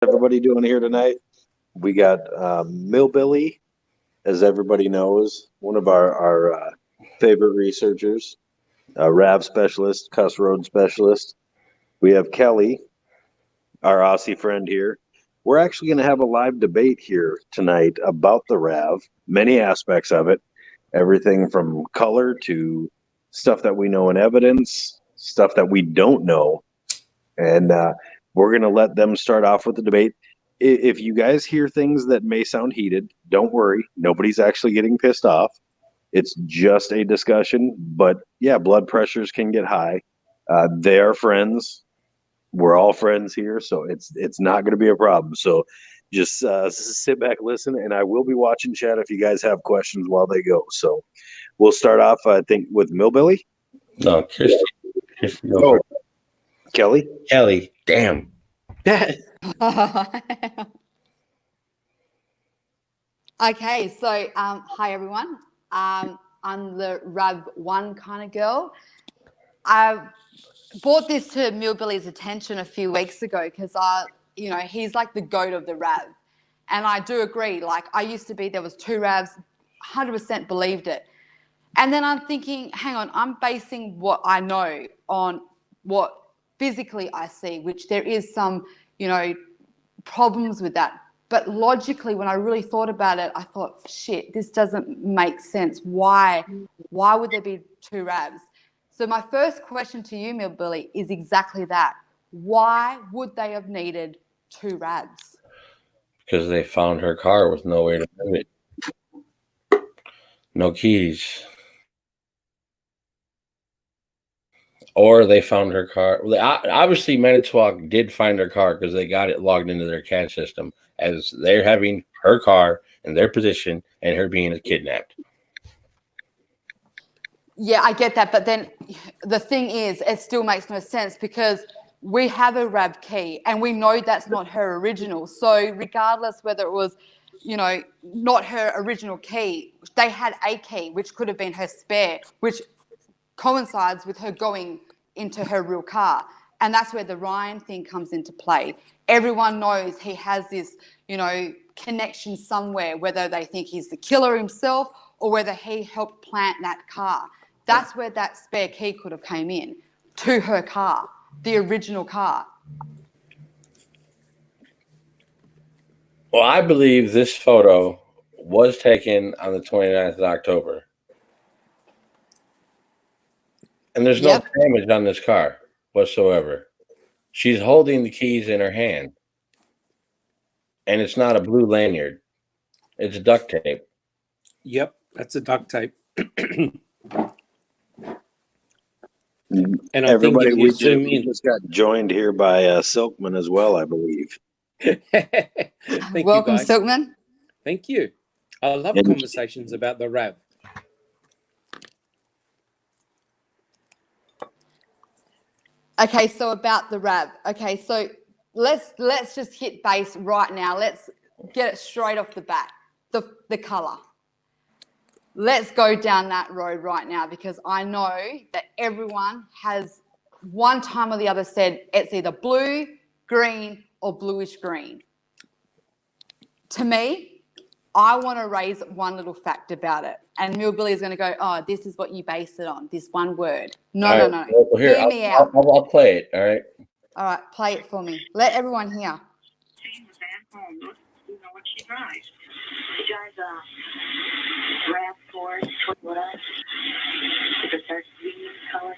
Everybody doing here tonight? We got Millbilly, as everybody knows, one of our favorite researchers, RAV specialist, cuss road specialist. We have Kelly, our Aussie friend here. We're actually going to have a live debate here tonight about the RAV, many aspects of it, everything from color to stuff that we know in evidence, stuff that we don't know. And we're going to let them start off with the debate. If you guys hear things that may sound heated, don't worry. Nobody's actually getting pissed off. It's just a discussion. But yeah, blood pressures can get high. They are friends. We're all friends here, so it's not going to be a problem. So just sit back, listen, and I will be watching chat if you guys have questions while they go. So we'll start off, I think, with Millbilly. No, Christy. Oh, Kelly. Kelly. Damn. Okay, so hi everyone. I'm the RAV1 kind of girl. I brought this to Millbilly's attention a few weeks ago because he's like the goat of the RAV, and I do agree. Like I used to be, there was two RAVs, 100% believed it, and then I'm thinking, hang on, I'm basing what I know on what physically I see, which there is some, problems with that. But logically, when I really thought about it, I thought, shit, this doesn't make sense. Why would there be two RAVs? So my first question to you, Millbilly, is exactly that. Why would they have needed two RAVs? Because they found her car with no way to move it. No keys. Or they found her car. Obviously, Manitowoc did find her car because they got it logged into their CAD system as they're having her car in their position and her being kidnapped. Yeah, I get that. But then the thing is, it still makes no sense because we have a RAV key and we know that's not her original. So regardless whether it was, not her original key, they had a key, which could have been her spare, which coincides with her going into her real car. And that's where the Ryan thing comes into play. Everyone knows he has this, connection somewhere, whether they think he's the killer himself or whether he helped plant that car. That's where that spare key could have came in, to her car, the original car. Well, I believe this photo was taken on the 29th of October. And there's no damage on this car whatsoever. She's holding the keys in her hand. And it's not a blue lanyard. It's duct tape. Yep, that's a duct tape. And everybody, we just got joined here by Silkman as well, I believe. Welcome, Silkman. Thank you. I love conversations about the RAV. Okay, so about the RAV. Okay, so let's just hit base right now. Let's get it straight off the bat. The colour. Let's go down that road right now because I know that everyone has one time or the other said it's either blue, green, or bluish green. To me, I want to raise one little fact about it. And Millbilly is going to go, oh, this is what you base it on, this one word. No. Well, here, hear me out. I'll play it, all right? All right, play it for me. Let everyone hear. She was at home. You know what she drives? She drives a RAV4 Toyota. It's a dark green color.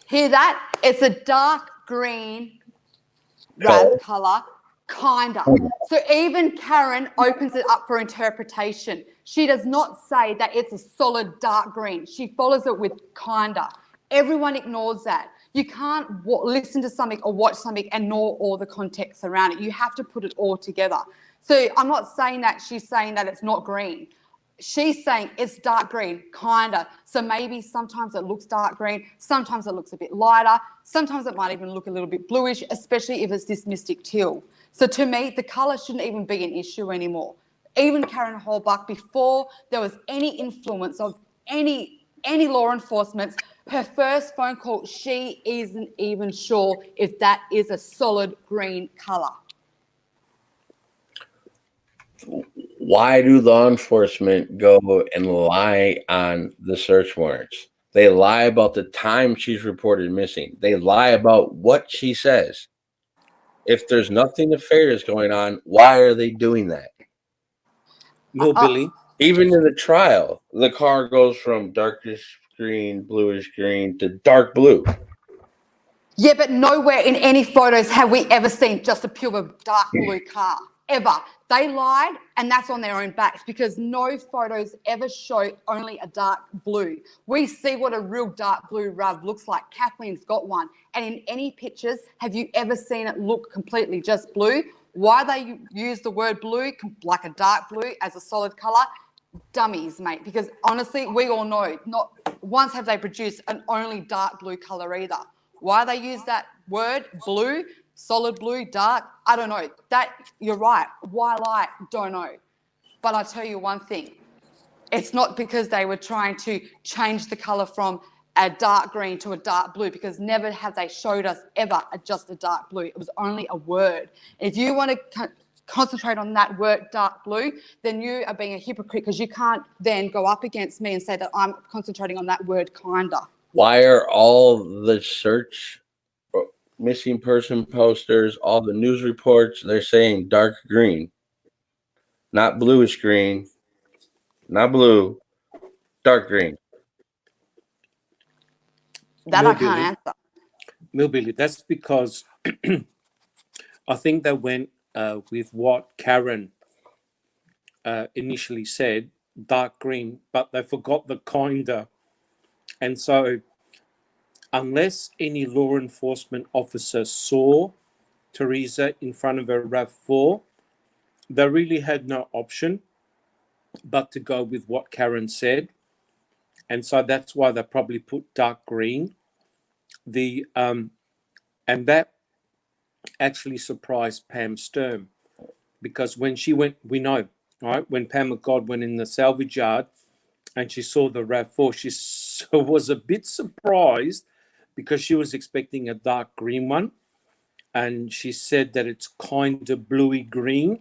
Hear that? It's a dark green RAV colour, kinda. So even Karen opens it up for interpretation. She does not say that it's a solid dark green. She follows it with kinda. Everyone ignores that. You can't listen to something or watch something and ignore all the context around it. You have to put it all together. So I'm not saying that she's saying that it's not green. She's saying it's dark green, kinda. So maybe sometimes it looks dark green, sometimes it looks a bit lighter, sometimes it might even look a little bit bluish, especially if it's this mystic teal. So to me, the colour shouldn't even be an issue anymore. Even Karen Holbach, before there was any influence of any law enforcement Her first phone call, she isn't even sure if that is a solid green color. Why do law enforcement go and lie on the search warrants? They lie about the time she's reported missing. They lie about what she says. If there's nothing nefarious going on, why are they doing that? Billy. Even in the trial, the car goes from darkish green, bluish green to dark blue. Yeah, but nowhere in any photos have we ever seen just a pure dark blue car, ever. They lied, and that's on their own backs, because no photos ever show only a dark blue. We see what a real dark blue RAV looks like. Kathleen's got one. And in any pictures, have you ever seen it look completely just blue? Why they use the word blue, like a dark blue, as a solid colour? Dummies, mate, because honestly, we all know not once have they produced an only dark blue colour either. Why they use that word, blue, solid blue, dark, I don't know. That, you're right. Why lie? Don't know. But I'll tell you one thing. It's not because they were trying to change the colour from a dark green to a dark blue, because never have they showed us ever just a dark blue. It was only a word. If you want to concentrate on that word dark blue, then you are being a hypocrite, because you can't then go up against me and say that I'm concentrating on that word kinda. Why are all the search missing person posters, all the news reports, they're saying dark green, not bluish green, not blue, dark green? That I can't answer. Billy, that's because I think they went with what Karen initially said, dark green, but they forgot the kinda. And so unless any law enforcement officer saw Teresa in front of a RAV4, they really had no option but to go with what Karen said. And so that's why they probably put dark green. And that actually surprised Pam Sturm, because when she went, we know, right, when Pam McGod went in the salvage yard and she saw the RAV4, she was a bit surprised, because she was expecting a dark green one. And she said that it's kind of bluey green.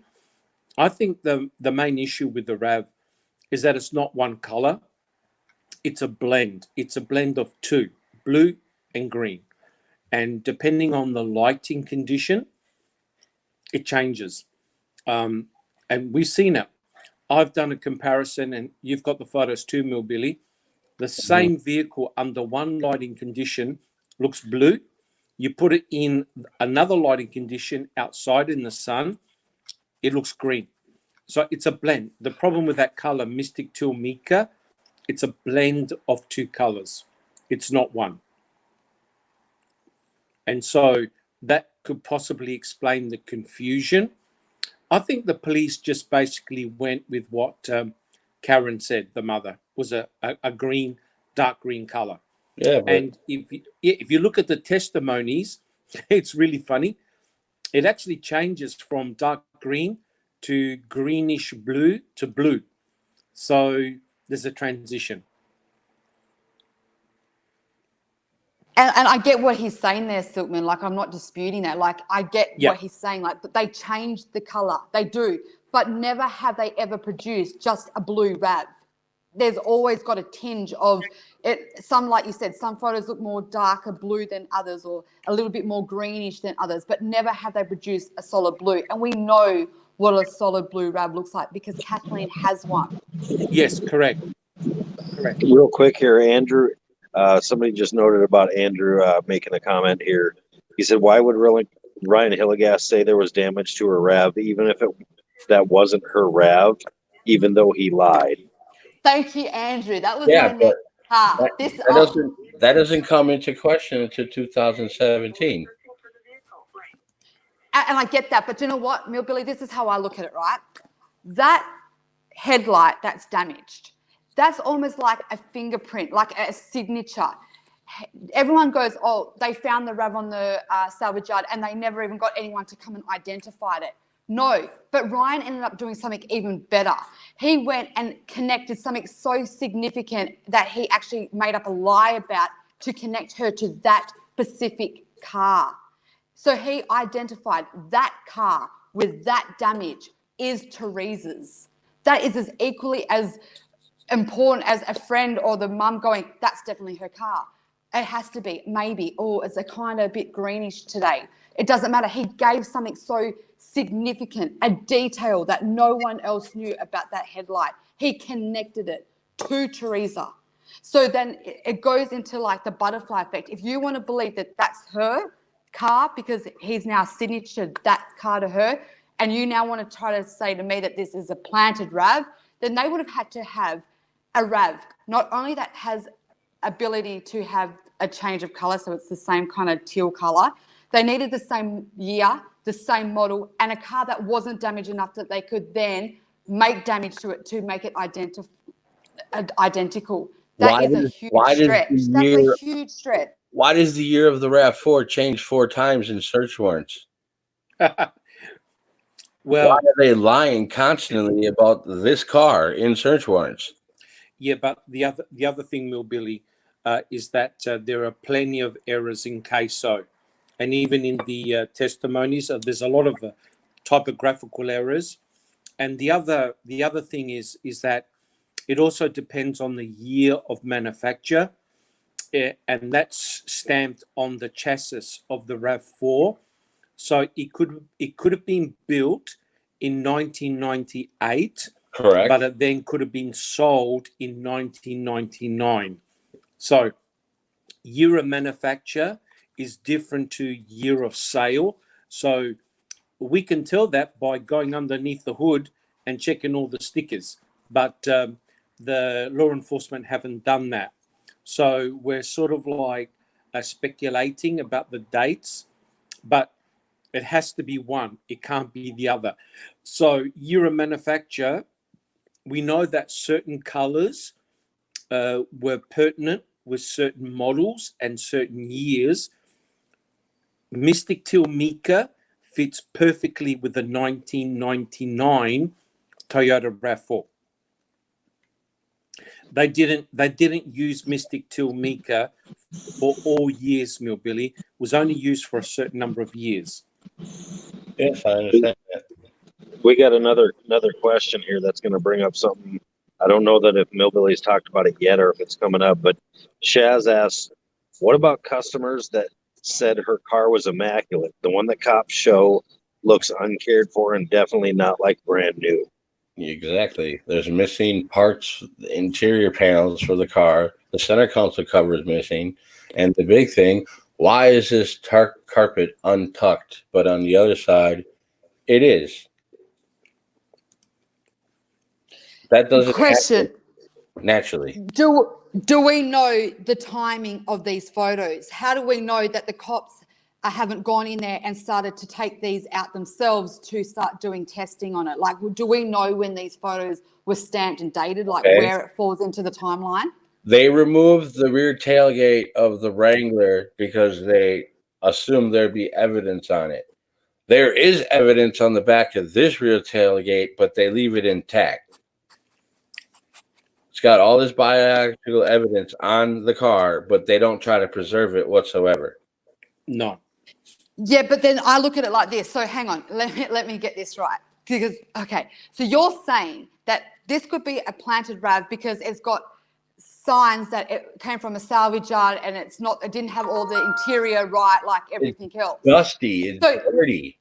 I think the main issue with the RAV is that it's not one color. It's a blend. It's a blend of two, blue and green. And depending on the lighting condition, it changes. And we've seen it. I've done a comparison, and you've got the photos too, Billy. The same vehicle under one lighting condition looks blue. You put it in another lighting condition outside in the sun, it looks green. So it's a blend. The problem with that color, Mystic Teal Mica, it's a blend of two colors. It's not one. And so that could possibly explain the confusion. I think the police just basically went with what Karen said, the mother, was a green, dark green color. Yeah, and if you look at the testimonies, it's really funny. It actually changes from dark green to greenish blue to blue. So there's a transition. And I get what he's saying there, Silkman. Like, I'm not disputing that. Like, I get what he's saying. Like, but they change the color. They do. But never have they ever produced just a blue RAV. There's always got a tinge of it. Some, like you said, some photos look more darker blue than others, or a little bit more greenish than others, but never have they produced a solid blue. And we know what a solid blue RAV looks like, because Kathleen has one. Yes, correct. Correct. Real quick here, Andrew. Somebody just noted about Andrew making a comment here. He said, why would Ryan Hilligas say there was damage to her RAV, even if that wasn't her RAV, even though he lied? Thank you, Andrew. That was yeah, my but next. that doesn't come into question until 2017. And I get that, but you know what, Billy, this is how I look at it, right? That headlight that's damaged, that's almost like a fingerprint, like a signature. Everyone goes, oh, they found the RAV on the salvage yard and they never even got anyone to come and identify it. No, but Ryan ended up doing something even better. He went and connected something so significant that he actually made up a lie about to connect her to that specific car. So he identified that car with that damage is Teresa's. That is as equally as important as a friend or the mum going, that's definitely her car. It has to be, maybe, or it's a kind of a bit greenish today. It doesn't matter. He gave something so significant, a detail that no one else knew about that headlight. He connected it to Teresa. So then it goes into like the butterfly effect. If you want to believe that that's her car because he's now signatured that car to her, and you now want to try to say to me that this is a planted RAV, then they would have had to have a RAV, not only that has ability to have a change of colour, so it's the same kind of teal colour, they needed the same year, the same model, and a car that wasn't damaged enough that they could then make damage to it to make it identical. That is a huge stretch. That's a huge stretch. Why does the year of the RAV4 change 4 times in search warrants? Well, why are they lying constantly about this car in search warrants? yeah, but the other thing, Millbilly, is that there are plenty of errors in CASO, and even in the testimonies, there's a lot of typographical errors. And the other thing is that it also depends on the year of manufacture, and that's stamped on the chassis of the RAV4. So it could have been built in 1998, Correct. but it then could have been sold in 1999. So year of manufacture is different to year of sale. So we can tell that by going underneath the hood and checking all the stickers. But the law enforcement haven't done that. So we're sort of like speculating about the dates, but it has to be one. It can't be the other. So year of manufacture, we know that certain colors were pertinent with certain models and certain years. Mystic Teal Mica fits perfectly with the 1999 Toyota RAV4. They didn't use Mystic Teal Mica for all years, Millbilly. It was only used for a certain number of years. Yes, I understand that. We got another question here that's going to bring up something. I don't know that if Millbilly's talked about it yet or if it's coming up, but Shaz asks, what about customers that said her car was immaculate? The one that cops show looks uncared for and definitely not like brand new. Exactly. There's missing parts, the interior panels for the car. The center console cover is missing. And the big thing, why is this carpet untucked? But on the other side, it is. That doesn't Question. happen naturally. Do we know the timing of these photos? How do we know that the cops haven't gone in there and started to take these out themselves to start doing testing on it? Like, do we know when these photos were stamped and dated, like where it falls into the timeline? They removed the rear tailgate of the Wrangler because they assumed there'd be evidence on it. There is evidence on the back of this rear tailgate, but they leave it intact. It's got all this biological evidence on the car, but they don't try to preserve it whatsoever. No. Yeah, but then I look at it like this. So hang on, let me get this right. Because, okay, so you're saying that this could be a planted RAV because it's got signs that it came from a salvage yard and it didn't have all the interior right like everything else. Dusty, it's dirty.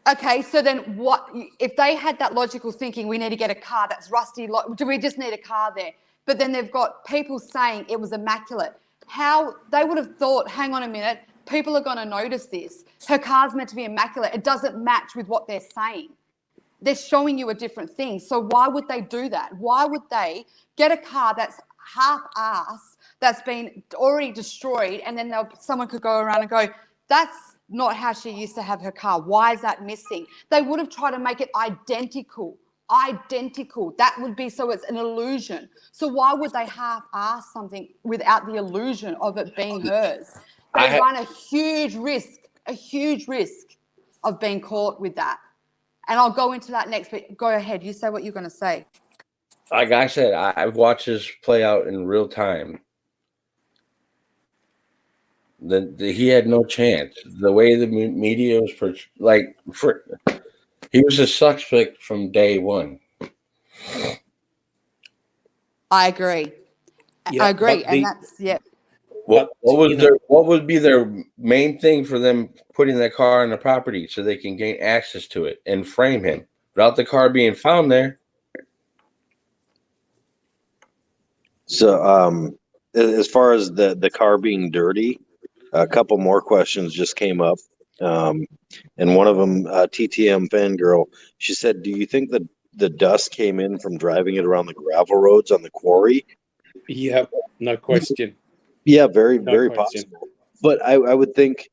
Okay, so then what, if they had that logical thinking, we need to get a car that's rusty, do we just need a car there? But then they've got people saying it was immaculate. How, they would have thought, hang on a minute, people are going to notice this. Her car's meant to be immaculate. It doesn't match with what they're saying. They're showing you a different thing. So why would they do that? Why would they get a car that's half-assed, that's been already destroyed, and then someone could go around and go, that's not how she used to have her car. Why is that missing? They would have tried to make it identical. That would be so it's an illusion. So why would they half-ass something without the illusion of it being hers? They run a huge risk of being caught with that. And I'll go into that next, but go ahead. You say what you're going to say. Like I said, I've watched this play out in real time. he had no chance. The way the media was he was a suspect from day one. I agree. Yeah, I agree, but and that's What you know, what would be their main thing for them putting that car on the property so they can gain access to it and frame him without the car being found there? So, as far as the car being dirty, a couple more questions just came up. And one of them, TTM fangirl, she said, "Do you think that the dust came in from driving it around the gravel roads on the quarry?" yeah, no question. Yeah, very, No very question. possible. But I would think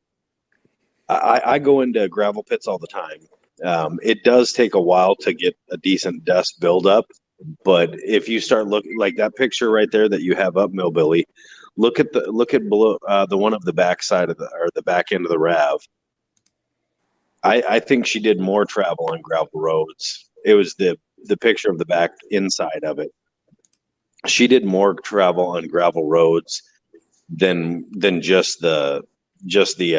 I go into gravel pits all the time. It does take a while to get a decent dust buildup, but if you start looking like that picture right there that you have up, Millbilly, look at below the one of the back side of the back end of the RAV. I think she did more travel on gravel roads. It was the picture of the back inside of it. She did more travel on gravel roads than just the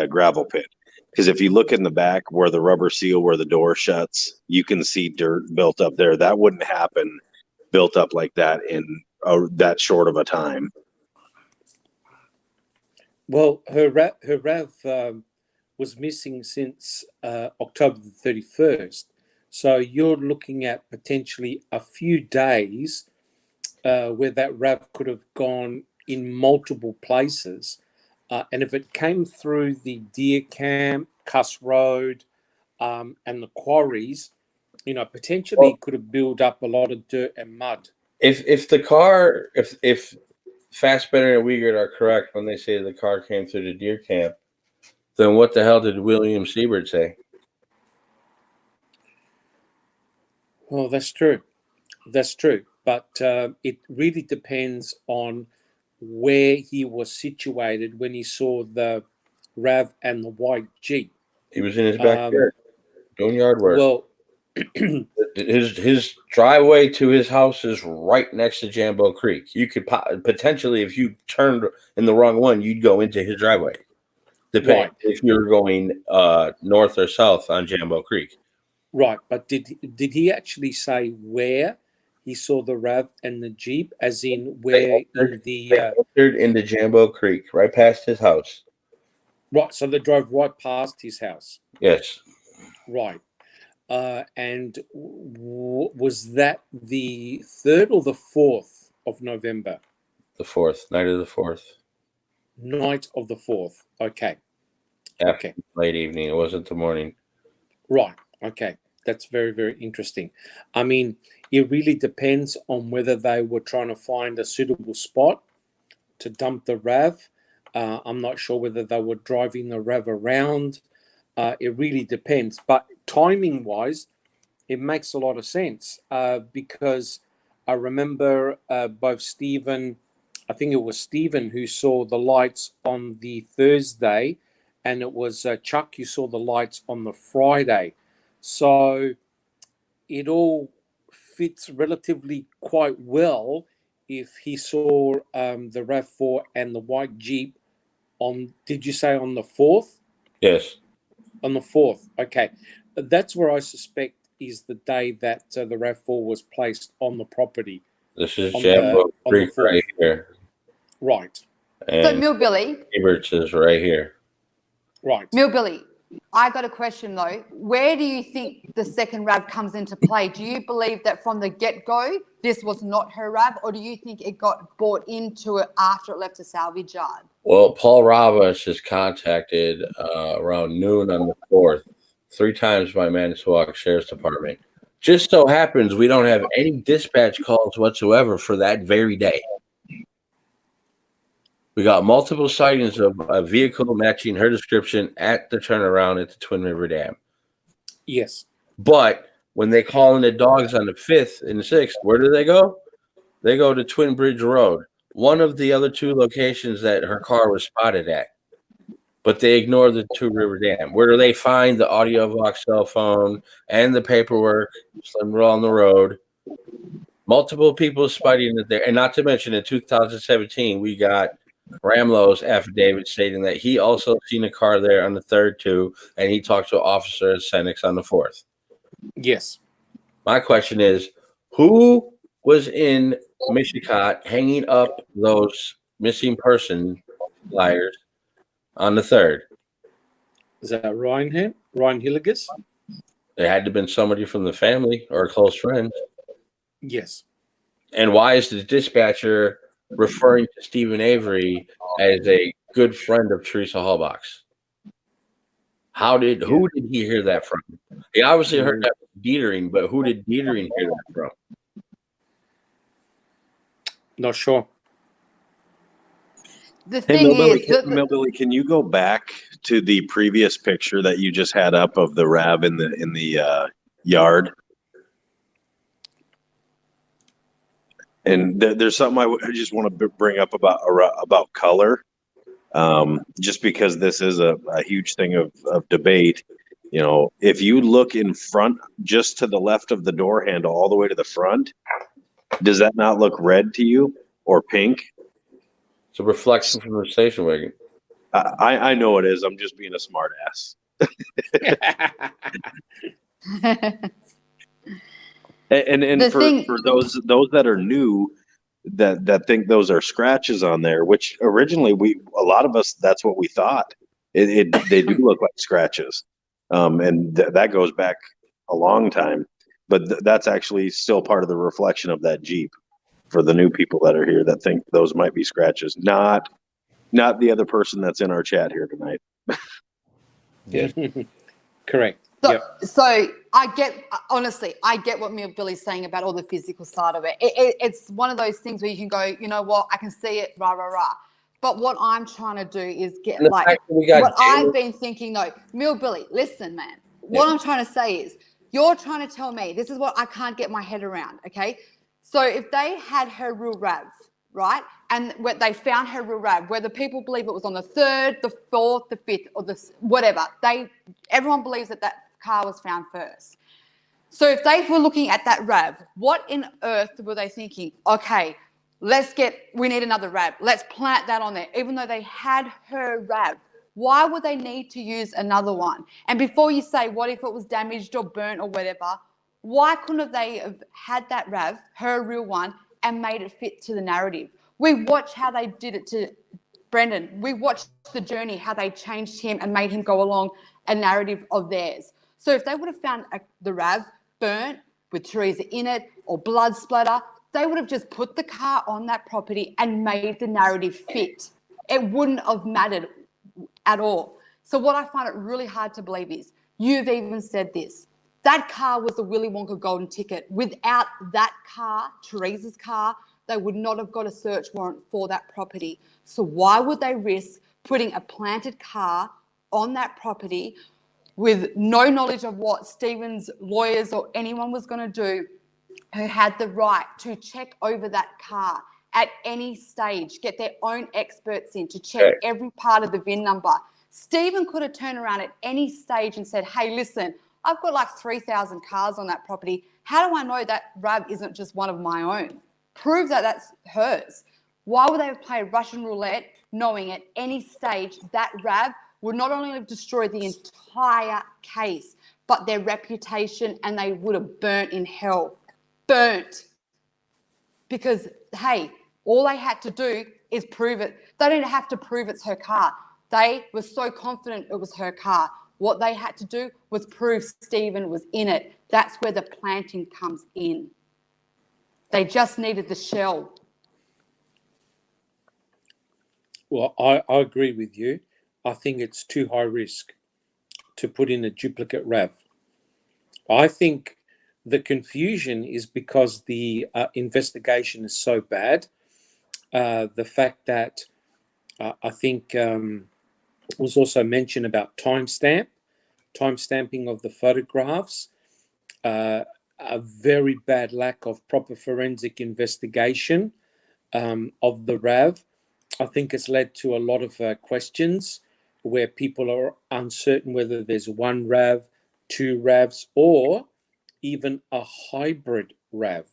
gravel pit. Because if you look in the back where the rubber seal, where the door shuts, you can see dirt built up there. That wouldn't happen built up like that in that short of a time. Well, her RAV was missing since October the 31st. So you're looking at potentially a few days where that RAV could have gone in multiple places. And if it came through the deer camp, Cuss Road, and the quarries, potentially it could have built up a lot of dirt and mud. If Fassbender and Wiegert are correct when they say the car came through the deer camp, then what the hell did William Siebert say? Well, that's true. That's true. But it really depends on where he was situated when he saw the RAV and the white Jeep. He was in his backyard doing yard work. Well, his driveway to his house is right next to Jambo Creek. You could potentially, if you turned in the wrong one, you'd go into his driveway. Depending if you're going north or south on Jambo Creek. Right, but did he actually say where he saw the RAV and the Jeep, as in where they entered into Jambo Creek, right past his house. Right, so they drove right past his house. Yes. Right. And was that the 3rd or the 4th of November? The 4th, night of the 4th. Night of the 4th. Okay. Okay. Late evening. It wasn't the morning. Right. Okay. That's very, very interesting. I mean, it really depends on whether they were trying to find a suitable spot to dump the RAV. I'm not sure whether they were driving the RAV around. It really depends. But timing-wise, it makes a lot of sense because I remember both Stephen, I think it was Stephen who saw the lights on the Thursday, and it was Chuck who saw the lights on the Friday. So it all fits relatively quite well if he saw the RAV4 and the white Jeep on, did you say on the 4th? Yes. On the 4th, okay. That's where I suspect is the day that the RAV4 was placed on the property. This is Jambo Creek right here. Right. And so Millbilly. Siebert's is right here. Right. Millbilly, I got a question though. Where do you think the second RAV comes into play? Do you believe that from the get-go this was not her RAV, or do you think it got bought into it after it left the salvage yard? Well, Paul Roberts is contacted around noon on the 4th 3 times by Manitowoc Sheriff's Department. Just so happens we don't have any dispatch calls whatsoever for that very day. We got multiple sightings of a vehicle matching her description at the turnaround at the Twin River Dam. Yes. But when they call in the dogs on the 5th and the 6th, where do they go? They go to Twin Bridge Road, one of the other 2 locations that her car was spotted at. But they ignore the Twin River Dam. Where do they find the AudioVox cell phone and the paperwork somewhere on the road? Multiple people spotting it there. And not to mention in 2017, we got Ramlow's affidavit stating that he also seen a car there on the 3rd too, and he talked to Officer Senex on the 4th. Yes. My question is, who was in Mishicot hanging up those missing person flyers on the 3rd? Is that Ryan here? Ryan Hilligus? There had to have been somebody from the family or close friends. Yes. And why is the dispatcher referring to Stephen Avery as a good friend of Teresa Hallbach's? Who did he hear that from? He obviously heard that from Dietering, but who did Dietering hear that from? Not sure. The Hey, thing Millbilly, is that Millbilly, can you go back to the previous picture that you just had up of the Rav in the yard? And there's something I just want to bring up about color, just because this is a huge thing of debate. You know, if you look in front, just to the left of the door handle, all the way to the front, does that not look red to you or pink? It's a reflection from the station wagon. I know it is. I'm just being a smart ass. And The for thing- those that are new that think those are scratches on there, which originally a lot of us, that's what we thought. They do look like scratches, and that goes back a long time. But that's actually still part of the reflection of that Jeep. For the new people that are here that think those might be scratches, not the other person that's in our chat here tonight. Correct. So, Yep. so I get what Billy's saying about all the physical side of it. It's one of those things where you can go, you know what, I can see it, rah, rah, rah. But what I'm trying to do is get And the like fact that we got what Jalen- I've been thinking though. Billy, listen, man. What I'm trying to say is you're trying to tell me this is what I can't get my head around. Okay. So if they had her real Rav, right? And when they found her real Rav, whether people believe it was on the 3rd, the 4th, the 5th, or the whatever, everyone believes that car was found first. So if they were looking at that Rav, what in earth were they thinking? Okay, we need another Rav. Let's plant that on there. Even though they had her Rav, why would they need to use another one? And before you say, what if it was damaged or burnt or whatever, why couldn't they have had that Rav, her real one, and made it fit to the narrative? We watched how they did it to Brendan. We watched the journey, how they changed him and made him go along a narrative of theirs. So if they would have found the Rav burnt with Teresa in it or blood splatter, they would have just put the car on that property and made the narrative fit. It wouldn't have mattered at all. So what I find it really hard to believe is you've even said this. That car was the Willy Wonka golden ticket. Without that car, Teresa's car, they would not have got a search warrant for that property. So why would they risk putting a planted car on that property with no knowledge of what Stephen's lawyers or anyone was going to do who had the right to check over that car at any stage, get their own experts in to check every part of the VIN number? Stephen could have turned around at any stage and said, hey, listen, I've got like 3,000 cars on that property. How do I know that Rav isn't just one of my own? Prove that that's hers. Why would they play Russian roulette knowing at any stage that Rav would not only have destroyed the entire case, but their reputation, and they would have burnt in hell. Burnt. Because, hey, all they had to do is prove it. They didn't have to prove it's her car. They were so confident it was her car. What they had to do was prove Stephen was in it. That's where the planting comes in. They just needed the shell. Well, I agree with you. I think it's too high risk to put in a duplicate Rav. I think the confusion is because the investigation is so bad. The fact that I think was also mentioned about timestamping of the photographs, a very bad lack of proper forensic investigation of the Rav. I think it's led to a lot of questions where people are uncertain whether there's one Rav, two Ravs, or even a hybrid Rav,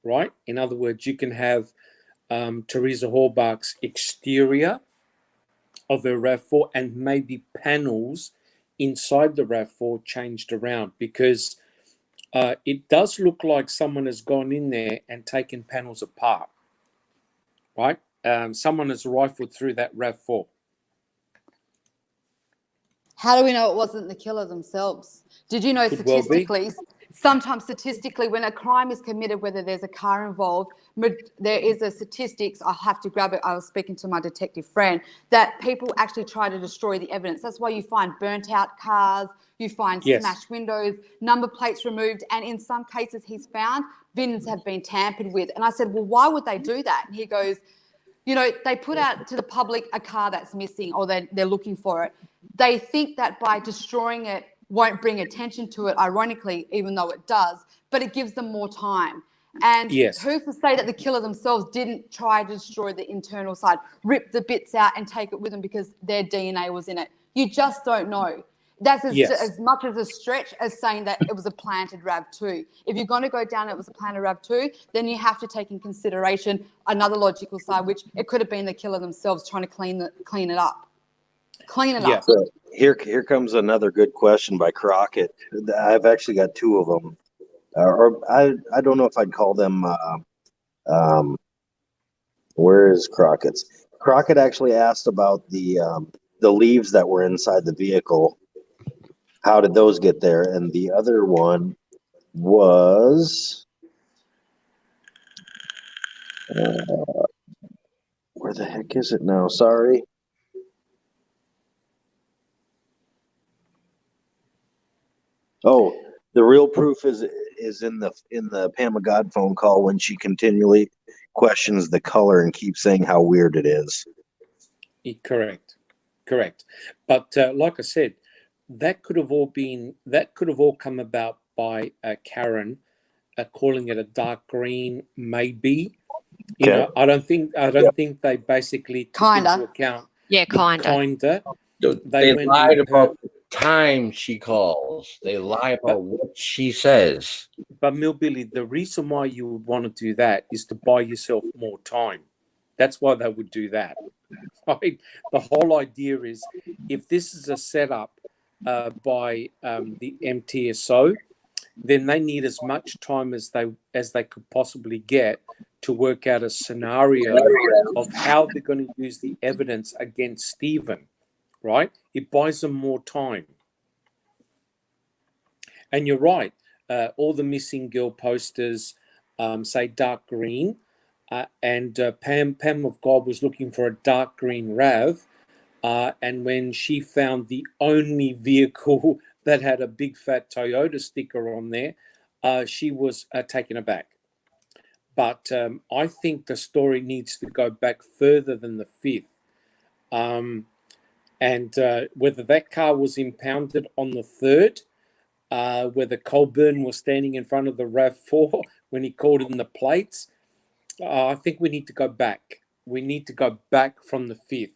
right? In other words, you can have Teresa Horbach's exterior of her RAV4 and maybe panels inside the RAV4 changed around, because it does look like someone has gone in there and taken panels apart, right? Someone has rifled through that RAV4. How do we know it wasn't the killer themselves? Did you know Could well be. statistically, when a crime is committed, whether there's a car involved, there is a statistics, I have to grab it, I was speaking to my detective friend, that people actually try to destroy the evidence. That's why you find burnt out cars, you find Yes. smashed windows, number plates removed, and in some cases he's found VINs have been tampered with. And I said, well, why would they do that? And he goes, you know, they put out to the public a car that's missing, or they're looking for it. They think that by destroying it won't bring attention to it, ironically, even though it does, but it gives them more time. And Yes. who's to say that the killer themselves didn't try to destroy the internal side, rip the bits out and take it with them because their DNA was in it? You just don't know. That's as much as a stretch as saying that it was a planted RAV2. If you're going to go down it was a planted RAV2, then you have to take in consideration another logical side, which it could have been the killer themselves trying to clean it up. Yeah. So here comes another good question by Crockett. I've actually got two of them, or I don't know if I'd call them. Where is Crockett's? Crockett actually asked about the leaves that were inside the vehicle. How did those get there? And the other one was where the heck is it now? Sorry. Oh, the real proof is in the Pam of God phone call when she continually questions the color and keeps saying how weird it is. Correct. But like I said, that could have all come about by Karen calling it a dark green, maybe. You know, I don't think they basically took into account. Yeah, kinda. They lied about the time she calls. They lie about what she says. But Millbilly, the reason why you would want to do that is to buy yourself more time. That's why they would do that. Right? The whole idea is, if this is a setup by the MTSO, then they need as much time as they could possibly get to work out a scenario of how they're going to use the evidence against Stephen. Right? It buys them more time. And you're right. All the missing girl posters say dark green. And Pam of God was looking for a dark green RAV. And when she found the only vehicle that had a big fat Toyota sticker on there, she was taken aback. But I think the story needs to go back further than the 5th. And whether that car was impounded on the 3rd, whether Colburn was standing in front of the RAV4 when he called in the plates, I think we need to go back. We need to go back from the 5th.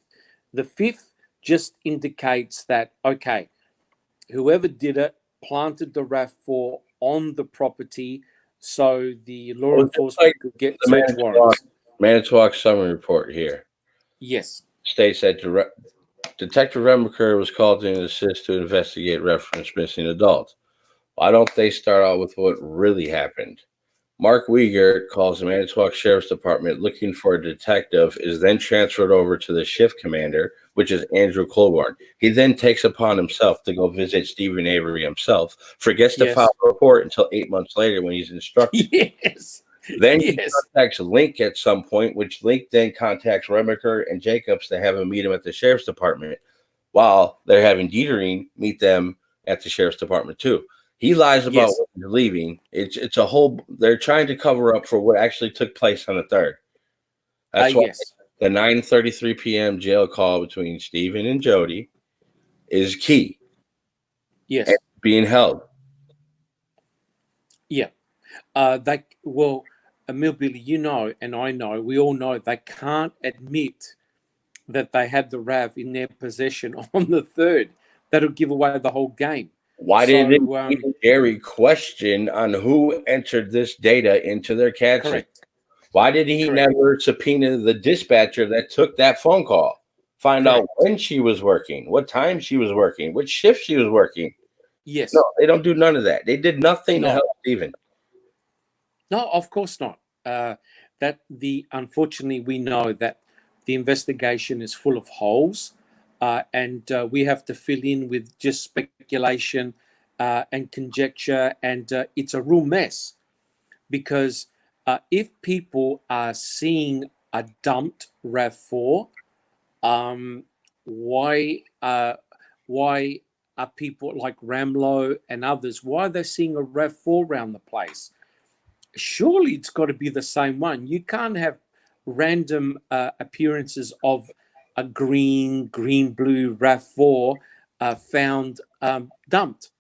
The 5th just indicates that, okay, whoever did it planted the RAV4 on the property so the law enforcement could get search warrants. Manitowoc summary report here. Yes. States that Detective Remaker was called in to assist to investigate reference missing adult. Why don't they start out with what really happened? Mark Wiegert calls the Manitowoc Sheriff's Department looking for a detective, is then transferred over to the shift commander, which is Andrew Colborn. He then takes upon himself to go visit Stephen Avery himself, forgets to file a report until 8 months later when he's instructed. Yes. Then he contacts Link at some point, which Link then contacts Remaker and Jacobs to have him meet him at the Sheriff's Department, while they're having Dietering meet them at the Sheriff's Department too. He lies about when he's leaving. It's a whole. They're trying to cover up for what actually took place on the 3rd. That's why the 9:33 p.m. jail call between Stephen and Jody is key. Yes, and being held. Yeah, Millbilly, you know, and I know, we all know they can't admit that they had the RAV in their possession on the 3rd. That'll give away the whole game. Why didn't Jerry question on who entered this data into their CAD system? Why did he Correct. never subpoena the dispatcher that took that phone call? Find out when she was working, what time she was working, which shift she was working. Yes. No, they don't do none of that. They did nothing to No. help Stephen. No, of course not. Unfortunately, we know that the investigation is full of holes, and we have to fill in with just speculation and conjecture, and it's a real mess because if people are seeing a dumped RAV4, why are people like Ramlo and others? Why are they seeing a RAV4 around the place? Surely it's got to be the same one. You can't have random appearances of a green blue RAV4 found dumped.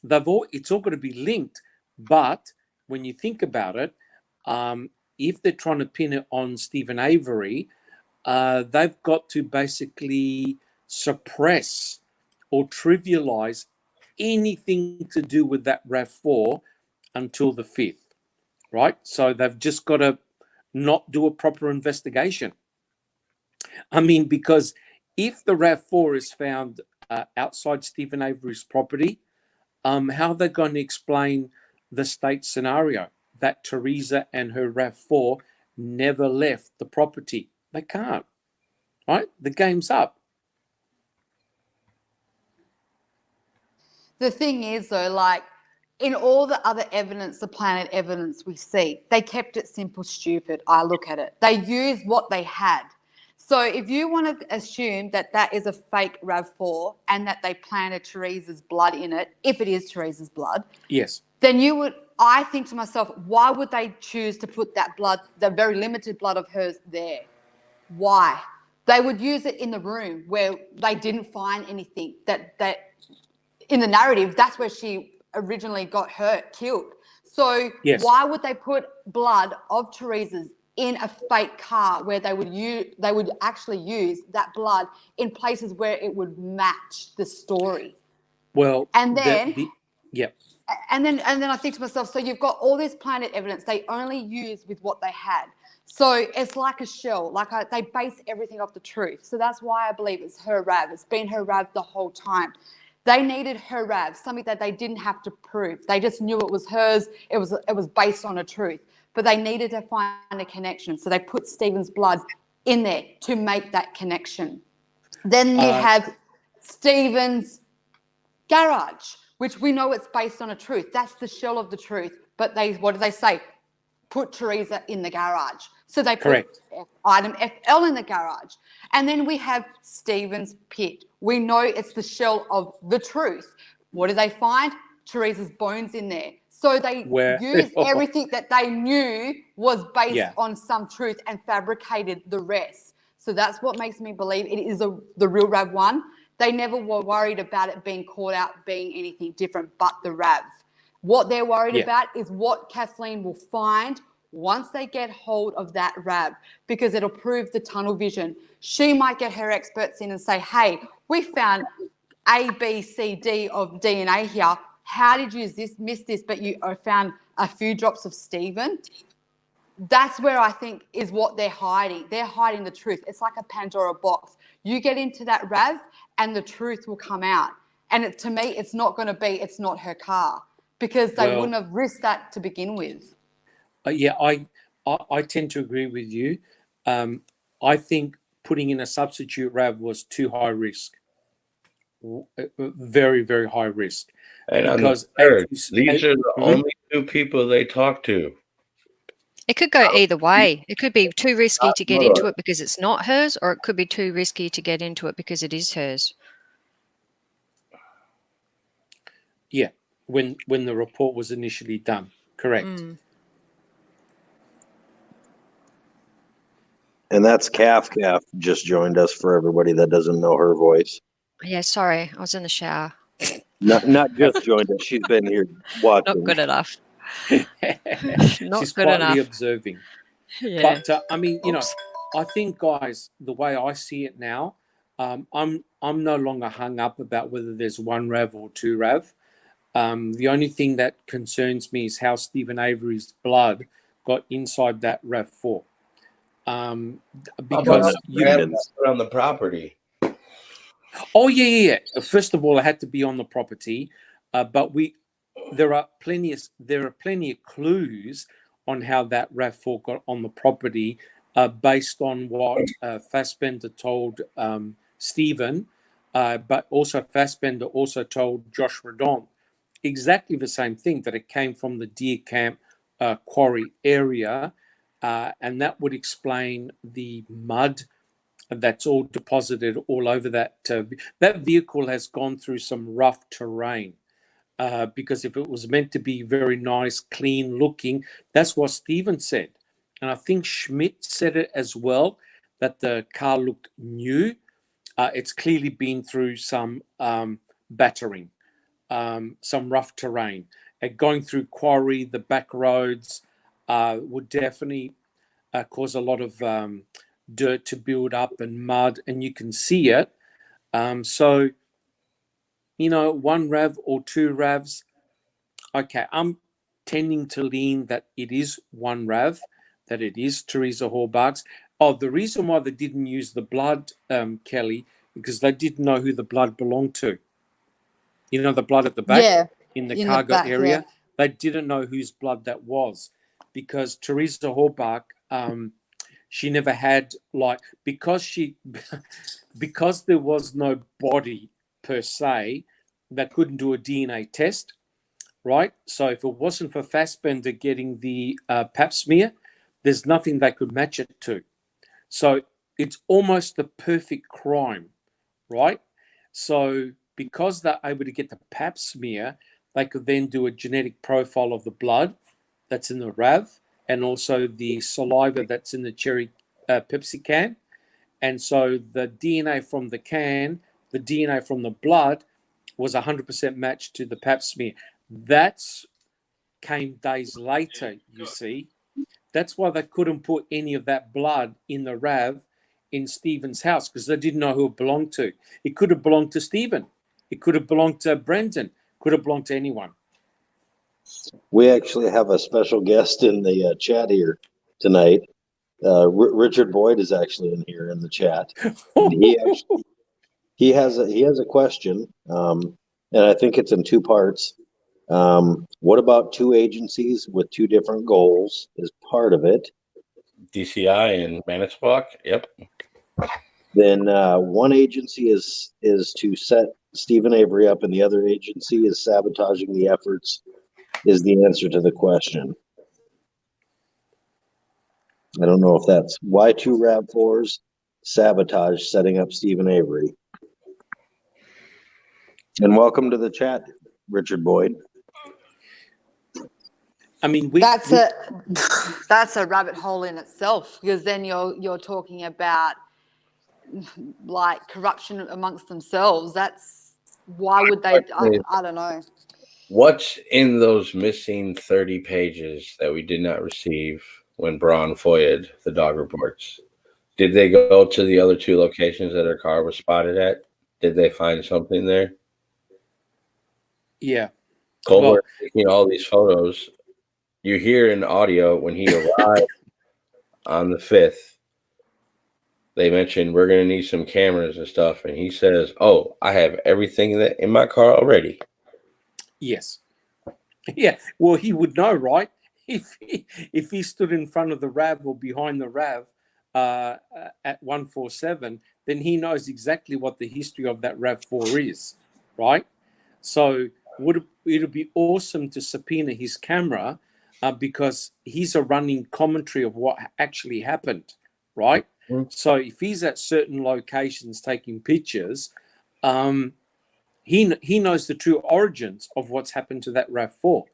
It's all got to be linked. But when you think about it, if they're trying to pin it on Stephen Avery, they've got to basically suppress or trivialize anything to do with that RAV4 until the 5th. Right? So they've just got to not do a proper investigation. I mean, because if the RAV4 is found outside Stephen Avery's property, how are they going to explain the state scenario that Teresa and her RAV4 never left the property? They can't. Right? The game's up. The thing is, though, like in all the other evidence, the planet evidence we see, they kept it simple, stupid. I look at it. They used what they had. So if you want to assume that that is a fake RAV4 and that they planted Teresa's blood in it, if it is Teresa's blood, yes, then I think to myself, why would they choose to put that blood, the very limited blood of hers there? Why? They would use it in the room where they didn't find anything that in the narrative, that's where she originally got hurt, killed. So yes. Why would they put blood of Teresa's in a fake car where they would actually use that blood in places where it would match the story? Well, and then and then I think to myself, so you've got all this planet evidence they only use with what they had. So it's like a shell, they base everything off the truth. So that's why I believe it's her RAV. It's been her RAV the whole time. They needed her RAV, something that they didn't have to prove. They just knew it was hers. It was based on a truth. But they needed to find a connection. So they put Stephen's blood in there to make that connection. Then you have Stephen's garage, which we know it's based on a truth. That's the shell of the truth. But what do they say? Put Teresa in the garage. So they put item FL in the garage. And then we have Stephen's pit. We know it's the shell of the truth. What do they find? Teresa's bones in there. So they used everything that they knew was based on some truth and fabricated the rest. So that's what makes me believe it is the real RAV1. They never were worried about it being caught out being anything different but the RAV. What they're worried about is what Kathleen will find once they get hold of that RAV, because it'll prove the tunnel vision. She might get her experts in and say, hey, we found A, B, C, D of DNA here. How did you miss this, but you found a few drops of Stephen? That's where I think is what they're hiding. They're hiding the truth. It's like a Pandora box. You get into that RAV and the truth will come out. And to me, it's not her car, because they wouldn't have risked that to begin with. I tend to agree with you. I think putting in a substitute RAV was too high risk. Very, very high risk. And because these are the only two people they talk to. It could go either way. It could be too risky to get into it because it's not hers, or it could be too risky to get into it because it is hers. Yeah, when the report was initially done, correct. And that's Calf just joined us for everybody that doesn't know her voice. Yeah, sorry, I was in the shower. Not just joined us. She's been here watching. Not good enough. She's quietly observing. Yeah. But I mean, I think, guys, the way I see it now, I'm no longer hung up about whether there's one RAV or two RAV. The only thing that concerns me is how Stephen Avery's blood got inside that RAV4. How Because about you, on the property? oh yeah. First of all, it had to be on the property, but there are plenty of clues on how that RAV4 got on the property, based on what Fassbender told Stephen, but also Fassbender also told Josh Redon exactly the same thing, that it came from the Deer Camp quarry area, and that would explain the mud that's all deposited all over that. That vehicle has gone through some rough terrain, because if it was meant to be very nice, clean looking, that's what Stephen said. And I think Schmidt said it as well, that the car looked new. It's clearly been through some battering, some rough terrain. Going through quarry, the back roads would definitely cause a lot of dirt to build up and mud, and you can see it. So, one RAV or two RAVs. Okay, I'm tending to lean that it is one RAV, that it is Teresa Hallbark's. Oh, the reason why they didn't use the blood, Kelly, because they didn't know who the blood belonged to. The blood at the back, Yeah, in the in the cargo back, area. yeah. They didn't know whose blood that was, because Teresa Hallbark, she never had, because there was no body per se, that couldn't do a DNA test, right? So if it wasn't for Fassbender getting the pap smear, there's nothing they could match it to. So it's almost the perfect crime, right? So because they're able to get the pap smear, they could then do a genetic profile of the blood that's in the RAV, and also the saliva that's in the cherry Pepsi can. And so the DNA from the can, the DNA from the blood was 100% matched to the pap smear. That's came days later, you see. That's why they couldn't put any of that blood in the RAV in Stephen's house, because they didn't know who it belonged to. It could have belonged to Stephen. It could have belonged to Brendan. Could have belonged to anyone. We actually have a special guest in the chat here tonight. Richard Boyd is actually in here in the chat. And he has a question, and I think it's in two parts. What about two agencies with two different goals as part of it? DCI and Manitowoc. Yep. Then one agency is to set Stephen Avery up, and the other agency is sabotaging the efforts, is the answer to the question. I don't know if that's why two RAV4s sabotage setting up Stephen Avery. And welcome to the chat, Richard Boyd. I mean, That's a rabbit hole in itself, because then you're talking about like corruption amongst themselves. That's why would they? I don't know. What's in those missing 30 pages that we did not receive when Braun FOIA'd the dog reports? Did they go to the other two locations that her car was spotted at? Did they find something there? Yeah. Colbert taking all these photos. You hear in audio when he arrived on the 5th, they mentioned we're going to need some cameras and stuff. And he says, oh, I have everything that in my car already. Yes. Yeah. Well, he would know, right? If he stood in front of the RAV or behind the RAV at 147, then he knows exactly what the history of that RAV4 is, right? So it'd be awesome to subpoena his camera, because he's a running commentary of what actually happened, right? Mm-hmm. So if he's at certain locations taking pictures, he knows the true origins of what's happened to that RAV4.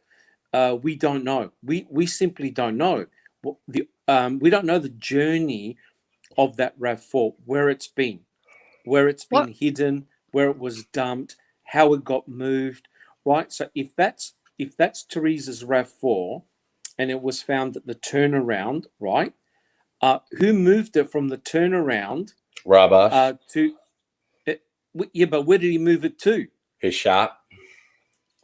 We don't know. We simply don't know. We don't know the journey of that RAV4, where it's been hidden, where it was dumped, how it got moved, right? So if that's Teresa's RAV4, and it was found at the turnaround, right? Who moved it from the turnaround? Rob yeah, but where did he move it to? His shop.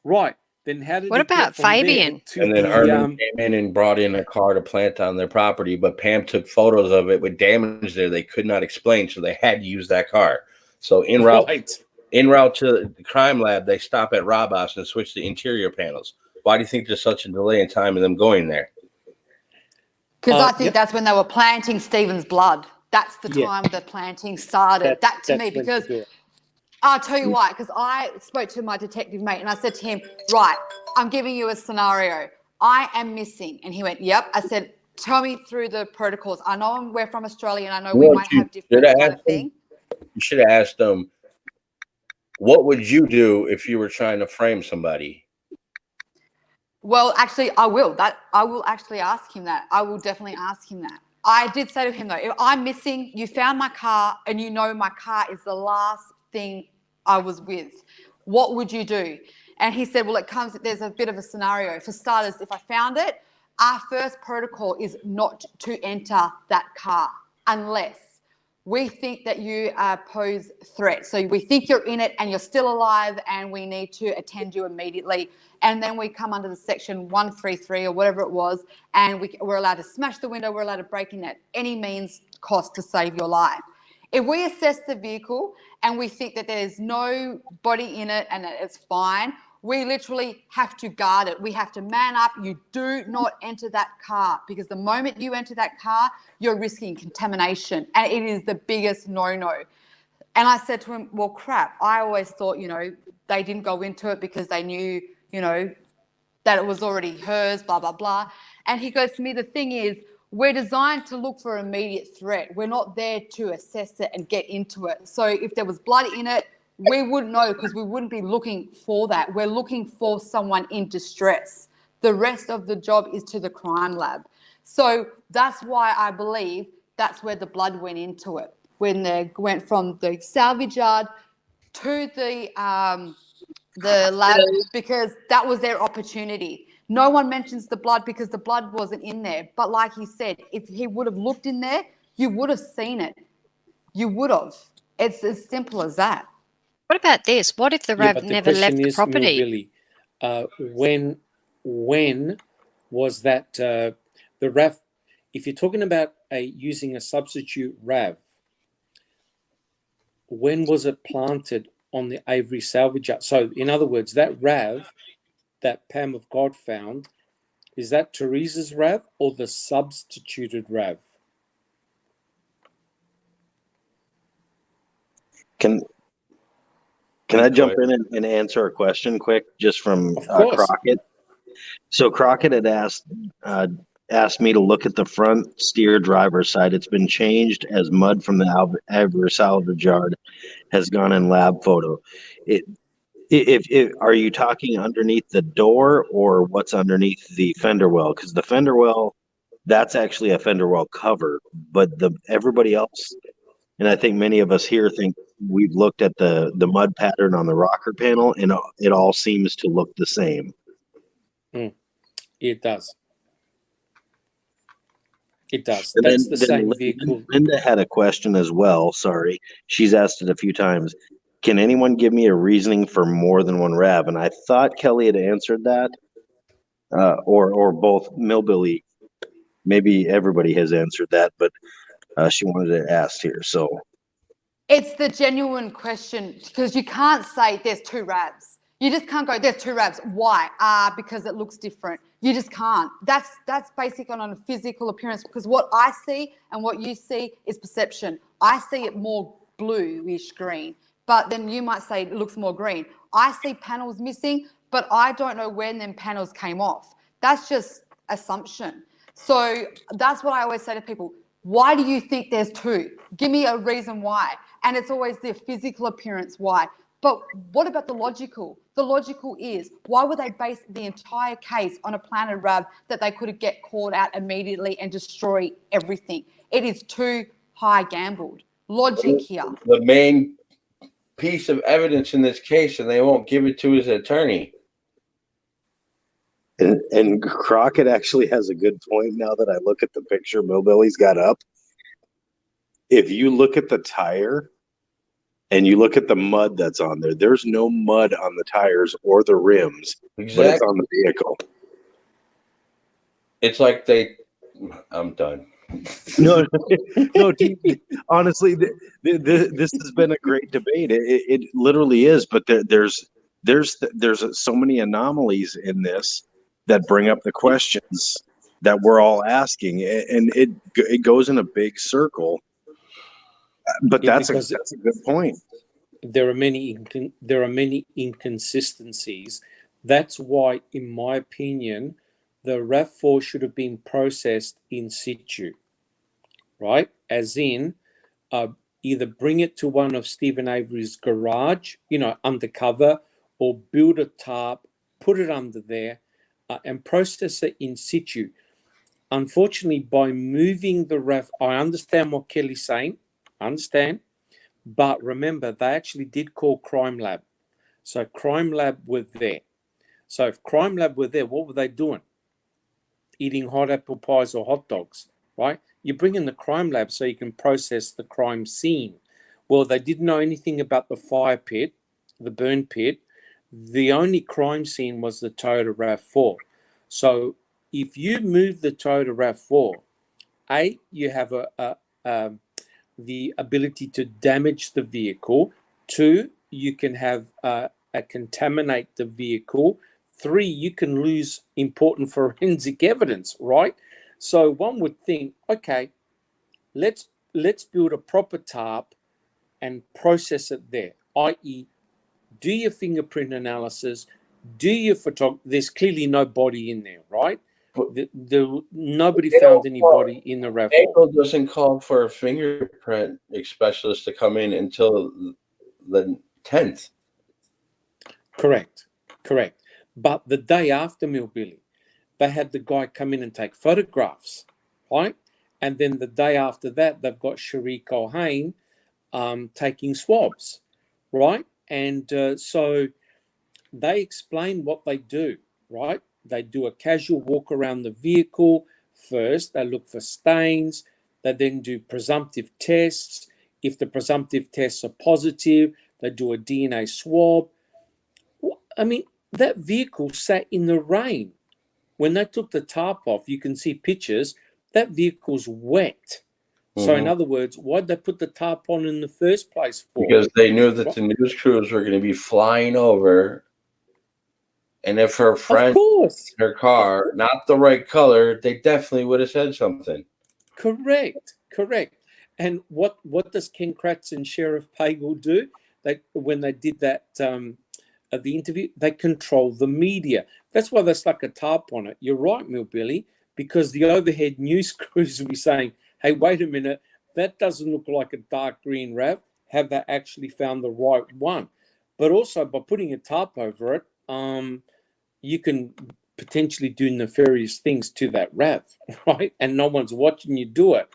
Right. Then how did What it get about from there Fabian? to And then the, Herman came in and brought in a car to plant on their property, but Pam took photos of it with damage there they could not explain, so they had to use that car. So en route to the crime lab, they stop at Robos and switch the interior panels. Why do you think there's such a delay in time in them going there? Because I think Yep. that's when they were planting Stephen's blood. That's the Yeah. time the planting started. That to me, That's when because do it. I'll tell you why, because I spoke to my detective mate and I said to him, right, I'm giving you a scenario. I am missing. And he went, yep. I said, tell me through the protocols. I know we're from Australia and I know we might have different kind of thing. You should have asked them, what would you do if you were trying to frame somebody? Well, actually, I will. I will actually ask him that. I will definitely ask him that. I did say to him, though, if I'm missing, you found my car and you know my car is the last thing I was with, what would you do? And he said, well, there's a bit of a scenario. For starters, if I found it, our first protocol is not to enter that car unless we think that you pose threat. So we think you're in it and you're still alive and we need to attend you immediately. And then we come under the section 133 or whatever it was, and we're allowed to smash the window, we're allowed to break in at any means cost to save your life. If we assess the vehicle and we think that there's no body in it and that it's fine, we literally have to guard it. We have to man up. You do not enter that car, because the moment you enter that car, you're risking contamination, and it is the biggest no-no. And I said to him, well, crap, I always thought, they didn't go into it because they knew, that it was already hers, blah, blah, blah. And he goes to me, the thing is, we're designed to look for immediate threat. We're not there to assess it and get into it. So if there was blood in it, we wouldn't know, because we wouldn't be looking for that. We're looking for someone in distress. The rest of the job is to the crime lab. So that's why I believe that's where the blood went into it, when they went from the salvage yard to the lab, because that was their opportunity. No one mentions the blood because the blood wasn't in there. But like he said, if he would have looked in there, you would have seen it. You would have. It's as simple as that. What about this? What if the Yeah, RAV but the never left question the is, property? Billy, when was that the RAV? If you're talking about using a substitute RAV, when was it planted on the Avery salvage yard? So, in other words, that RAV that Pam of God found, is that Teresa's RAV or the substituted RAV? Can I jump in and answer a question quick, just from Of course. Crockett? So Crockett had asked me to look at the front steer driver's side. It's been changed as mud from the Avery salvage yard has gone in lab photo. Are you talking underneath the door or what's underneath the fender well? Because the fender well, that's actually a fender well cover, but everybody else, and I think many of us here think we've looked at the mud pattern on the rocker panel, and it all seems to look the same. It does. It does. And That's the same vehicle. Linda had a question as well. Sorry. She's asked it a few times. Can anyone give me a reasoning for more than one RAV? And I thought Kelly had answered that, or both. Millbilly, maybe everybody has answered that, but she wanted to ask here. So it's the genuine question, because you can't say there's two RAVs. You just can't go, there's two RAVs. Why? Because it looks different. You just can't. That's basic on a physical appearance, because what I see and what you see is perception. I see it more bluish green, but then you might say it looks more green. I see panels missing, but I don't know when them panels came off. That's just assumption. So that's what I always say to people. Why do you think there's two? Give me a reason why. And it's always the physical appearance why. But what about the logical? The logical is, why would they base the entire case on a planted RAV that they could get caught out immediately and destroy everything? It is too high gambled. Logic here. The main piece of evidence in this case, and they won't give it to his attorney. And Crockett actually has a good point now that I look at the picture Millbilly's got up. If you look at the tire and you look at the mud that's on there, there's no mud on the tires or the rims, but it's Exactly. on the vehicle. It's like I'm done. No, no, dude, honestly, this has been a great debate. It literally is, but there's so many anomalies in this that bring up the questions that we're all asking, and it goes in a big circle. But Yeah, that's a good point. there are many inconsistencies. That's why, in my opinion, the RAV4 should have been processed in situ, right? As in, either bring it to one of Stephen Avery's garage, undercover, or build a tarp, put it under there, and process it in situ. Unfortunately, by moving the RAV, I understand what Kelly's saying, but remember, they actually did call Crime Lab. So Crime Lab were there. So if Crime Lab were there, what were they doing? Eating hot apple pies or hot dogs, right? You bring in the Crime Lab so you can process the crime scene. Well, they didn't know anything about the fire pit, the burn pit. The only crime scene was the Toyota RAV4. So if you move the Toyota RAV4, you have the ability to damage the vehicle. 2, you can have contaminate the vehicle. 3, you can lose important forensic evidence, right? So one would think, okay, let's build a proper tarp and process it there, i.e., do your fingerprint analysis, do your photography. There's clearly no body in there, right? Nobody found anybody in the RAV4. April doesn't call for a fingerprint specialist to come in until the 10th. Correct. But the day after Millbilly, they had the guy come in and take photographs, right? And then the day after that, they've got Cherie Culhane taking swabs, right? And so they explain what they do, right? They do a casual walk around the vehicle first. They look for stains. They then do presumptive tests. If the presumptive tests are positive, they do a DNA swab. I mean, that vehicle sat in the rain. When they took the tarp off, you can see pictures, that vehicle's wet. So in other words, why'd they put the tarp on in the first place for? Because they knew that the news crews were going to be flying over. And if her friend in her car, not the right color, they definitely would have said something. Correct. And what does Ken Kratz and Sheriff Pagel do? When they did that at the interview, they control the media. That's why they stuck a tarp on it. You're right, Millbilly, because the overhead news crews will be saying, hey, wait a minute, that doesn't look like a dark green RAV. Have they actually found the right one? But also by putting a tarp over it, you can potentially do nefarious things to that RAV, right? And no one's watching you do it.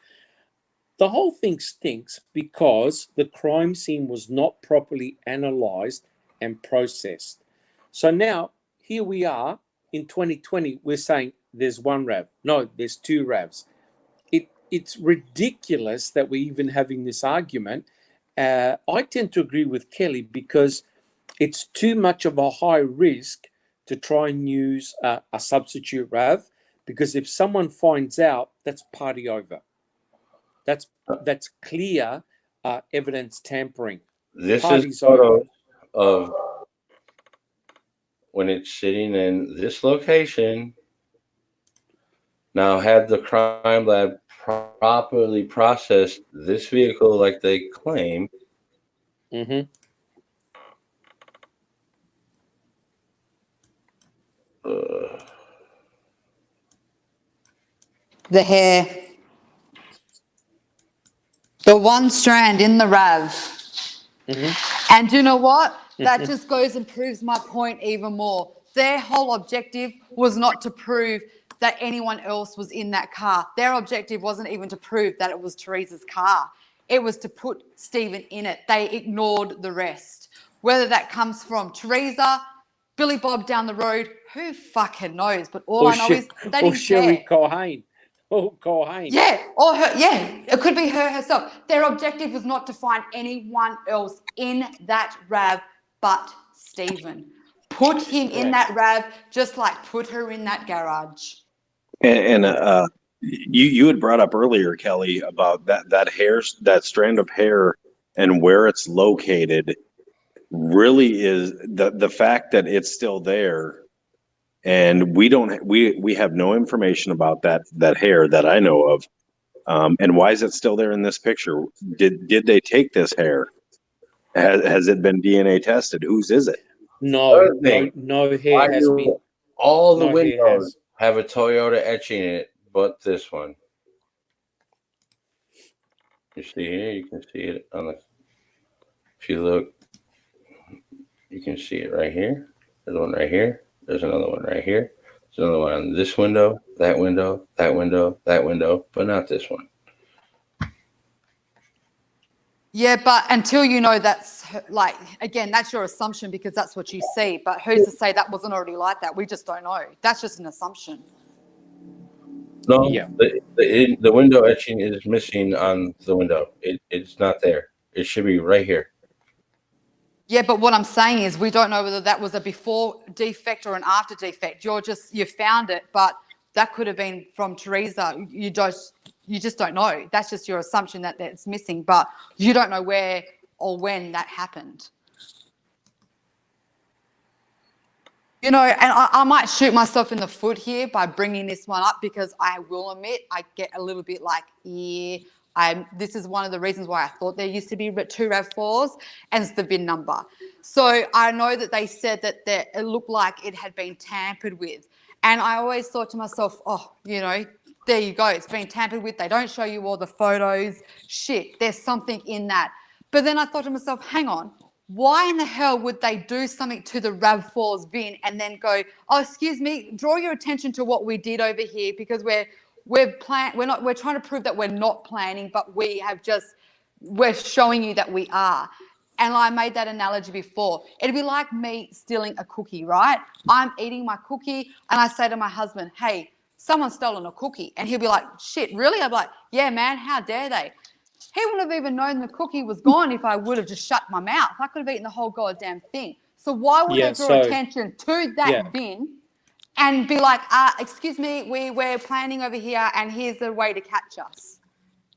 The whole thing stinks because the crime scene was not properly analysed and processed. So now, here we are in 2020, we're saying there's one RAV. No, there's 2 RAVs. It's ridiculous that we're even having this argument. I tend to agree with Kelly because it's too much of a high risk to try and use a substitute RAV, because if someone finds out, that's party over. That's clear evidence tampering. This Party's is photo of when it's sitting in this location. Now, had the crime lab properly processed this vehicle like they claim, Mm-hmm. The hair. The one strand in the RAV. Mm-hmm. And you know what? That just goes and proves my point even more. Their whole objective was not to prove that anyone else was in that car. Their objective wasn't even to prove that it was Teresa's car. It was to put Stephen in it. They ignored the rest. Whether that comes from Teresa, Billy Bob down the road, who fucking knows? But all I know is they didn't Cherie care. Culhane. Cohen. Yeah, or her. Yeah, it could be her herself. Their objective was not to find anyone else in that RAV but Stephen. Put him in that RAV, just like put her in that garage. And you had brought up earlier, Kelly, about that hair, that strand of hair, and where it's located. Really, is the fact that it's still there, and we have no information about that hair that I know of. And why is it still there in this picture? Did they take this hair? Has it been DNA tested? Whose is it? No, Other no, thing, no hair has been. all the no hair windows has. have a Toyota etching in it, but this one. You see here, you can see it on the. If you look, you can see it right here. There's one right here. There's another one right here. There's another one on this window, that window, that window, that window, but not this one. Yeah, but until you know that's like, again, that's your assumption because that's what you see. But who's to say that wasn't already like that? We just don't know. That's just an assumption. No, Yeah. the window etching is missing on the window. It's not there. It should be right here. Yeah, but what I'm saying is we don't know whether that was a before defect or an after defect. You found it, but that could have been from Teresa. You just don't know. That's just your assumption that it's missing, but you don't know where or when that happened. You know, and I might shoot myself in the foot here by bringing this one up because I will admit I get a little bit like, yeah, this is one of the reasons why I thought there used to be 2 RAV4s, and it's the VIN number. So I know that they said that it looked like it had been tampered with. And I always thought to myself, oh, you know, there you go. It's been tampered with. They don't show you all the photos. Shit, there's something in that. But then I thought to myself, hang on. Why in the hell would they do something to the RAV4's VIN and then go, oh, excuse me, draw your attention to what we did over here because we're trying to prove that we're not planning, but we're showing you that we are. And I made that analogy before. It'd be like me stealing a cookie, right? I'm eating my cookie and I say to my husband, hey, someone's stolen a cookie. And he'll be like, shit, really? I'm like, yeah, man, how dare they? He wouldn't have even known the cookie was gone if I would have just shut my mouth. I could have eaten the whole goddamn thing. So why would they draw attention to that VIN and be like, excuse me, we're planning over here and here's the way to catch us?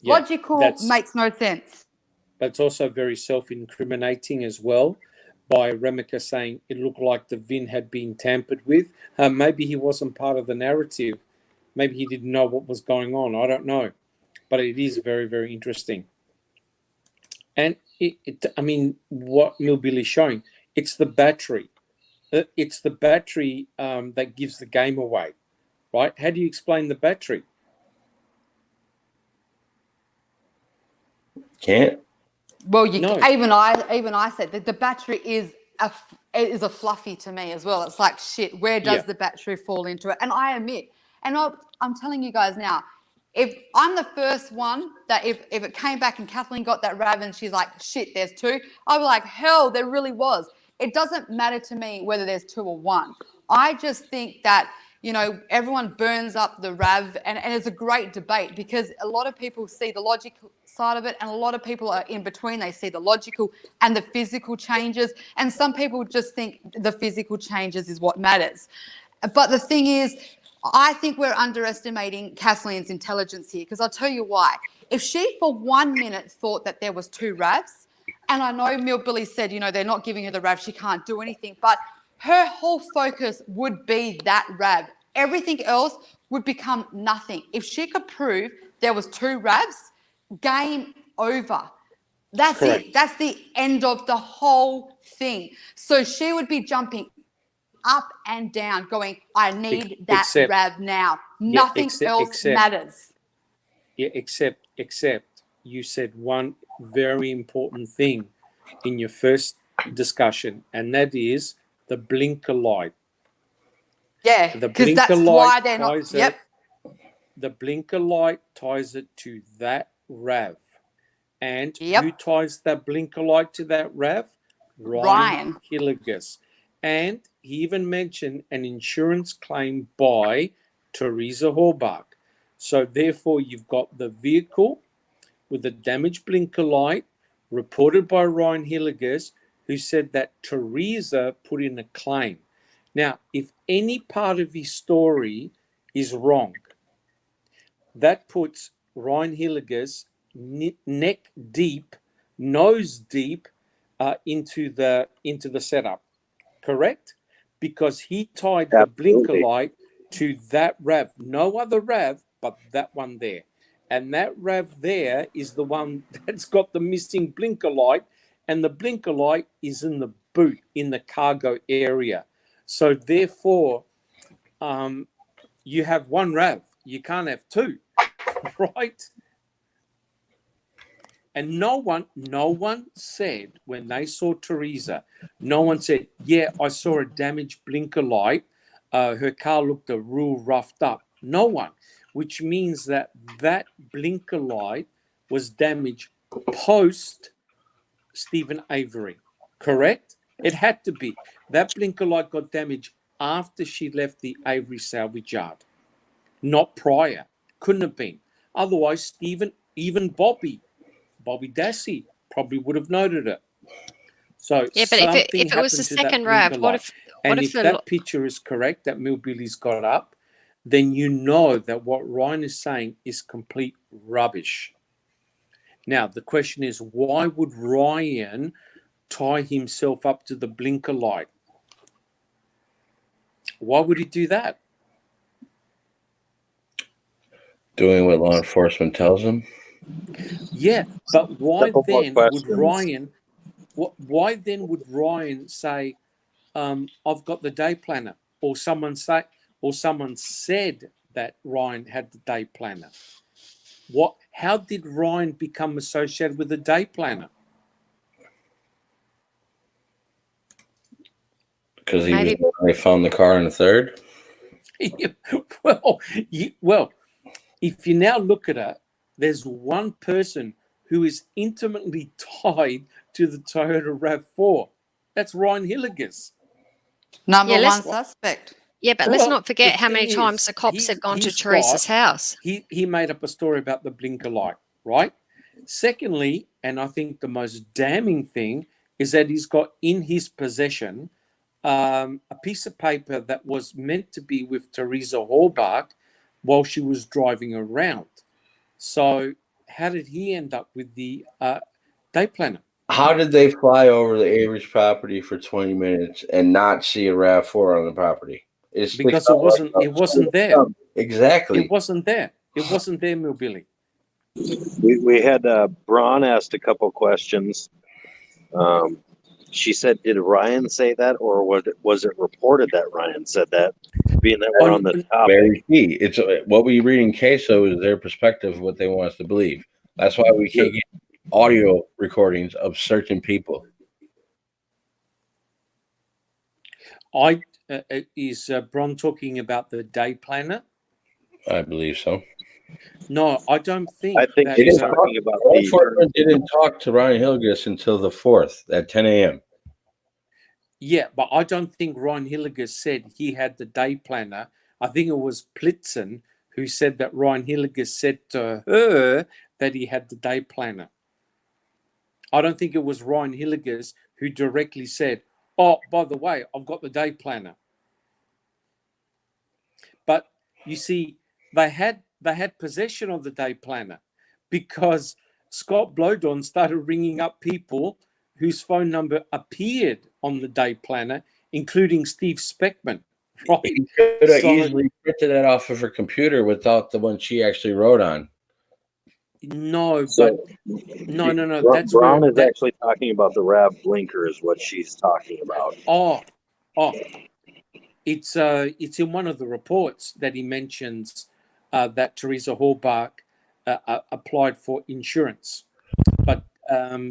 Yeah, logical makes no sense. But it's also very self-incriminating as well by Remika saying it looked like the VIN had been tampered with. Maybe he wasn't part of the narrative. Maybe he didn't know what was going on. I don't know. But it is very, very interesting. And, I mean, what Millbilly's showing, it's the battery. It's the battery that gives the game away, right? How do you explain the battery? Can't. Well, even I said that the battery is a fluffy to me as well. It's like, shit, where does the battery fall into it? And I admit, and I'm telling you guys now, if I'm the first one that if it came back and Kathleen got that RAV and she's like, shit, there's 2, I'll be like, hell, there really was. It doesn't matter to me whether there's 2 or 1. I just think that, you know, everyone burns up the RAV and it's a great debate because a lot of people see the logical side of it and a lot of people are in between. They see the logical and the physical changes, and some people just think the physical changes is what matters. But the thing is, I think we're underestimating Kathleen's intelligence here because I'll tell you why. If she for 1 minute thought that there was 2 RAVs, and I know Millbilly said, you know, they're not giving her the RAV, she can't do anything, but her whole focus would be that RAV. Everything else would become nothing. If she could prove there was 2 RAVs, game over. That's Correct. It. That's the end of the whole thing. So she would be jumping up and down going, I need that RAV now. Nothing else matters. Yeah, except you said one very important thing in your first discussion, and that is the blinker light. Yeah, because that's why they're not. Yep. The blinker light ties it to that RAV. And who ties that blinker light to that RAV? Ryan Hillegas. And he even mentioned an insurance claim by Teresa Horbach. So therefore, you've got the vehicle with a damaged blinker light reported by Ryan Hilligus, who said that Teresa put in a claim. Now, if any part of his story is wrong, that puts Ryan Hilligus neck deep, nose deep into the setup, correct? Because he tied the blinker Absolutely. light to that RAV, no other RAV but that one there. And that RAV there is the one that's got the missing blinker light, and the blinker light is in the boot, in the cargo area. So therefore, you have one RAV. You can't have two, right? And no one said when they saw Teresa, no one said, yeah, I saw a damaged blinker light. Her car looked a real roughed up. No one, which means that blinker light was damaged post Stephen Avery, correct? It had to be. That blinker light got damaged after she left the Avery salvage yard, not prior. Couldn't have been. Otherwise, Stephen, even Bobby Dassey probably would have noted it. So Yeah, but if it was the second RAV, what if that picture is correct, that Millbilly's got up, then you know that what Ryan is saying is complete rubbish. Now, the question is, why would Ryan tie himself up to the blinker light? Why would he do that? Doing what law enforcement tells them. Yeah, but why Couple more then would questions. Ryan? Why then would Ryan say, "I've got the day planner," or someone said that Ryan had the day planner? What? How did Ryan become associated with the day planner? Because they found the car in the third. well, if you now look at it, there's one person who is intimately tied to the Toyota RAV4. That's Ryan Hilligus. Number Yeah, one suspect. Yeah, but let's Well, not forget the how many thing times is, the cops have gone to he's Teresa's house. He made up a story about the blinker light, right? Secondly, and I think the most damning thing is that he's got in his possession a piece of paper that was meant to be with Teresa Hallbach while she was driving around. So how did he end up with the day planner? How did they fly over the Avery's property for 20 minutes and not see a RAV4 on the property? Because it wasn't there. Exactly. It wasn't there. It wasn't there, Millbilly. We had Braun asked a couple questions. She said, "Did Ryan say that, or was it reported that Ryan said that?" Being that we're on the topic, Very key. It's what we read in Queso is their perspective of what they want us to believe. That's why we can't get audio recordings of certain people. Is Bron talking about the day planner? I believe so. No, I don't think. I think that he's is talking about Law enforcement didn't talk to Ryan Hilligus until the 4th at 10 a.m. Yeah, but I don't think Ryan Hilligus said he had the day planner. I think it was Plitzen who said that Ryan Hilligus said to her that he had the day planner. I don't think it was Ryan Hilligus who directly said, "Oh, by the way, I've got the day planner." But you see, they had possession of the day planner because Scott Blowdon started ringing up people whose phone number appeared on the day planner, including Steve Speckman. Right? He could have easily printed that off of her computer without the one she actually wrote on. No, So, no. That's Braun where is actually talking about the RAV blinker, is what she's talking about. Oh, it's in one of the reports that he mentions that Teresa Hallbach applied for insurance, but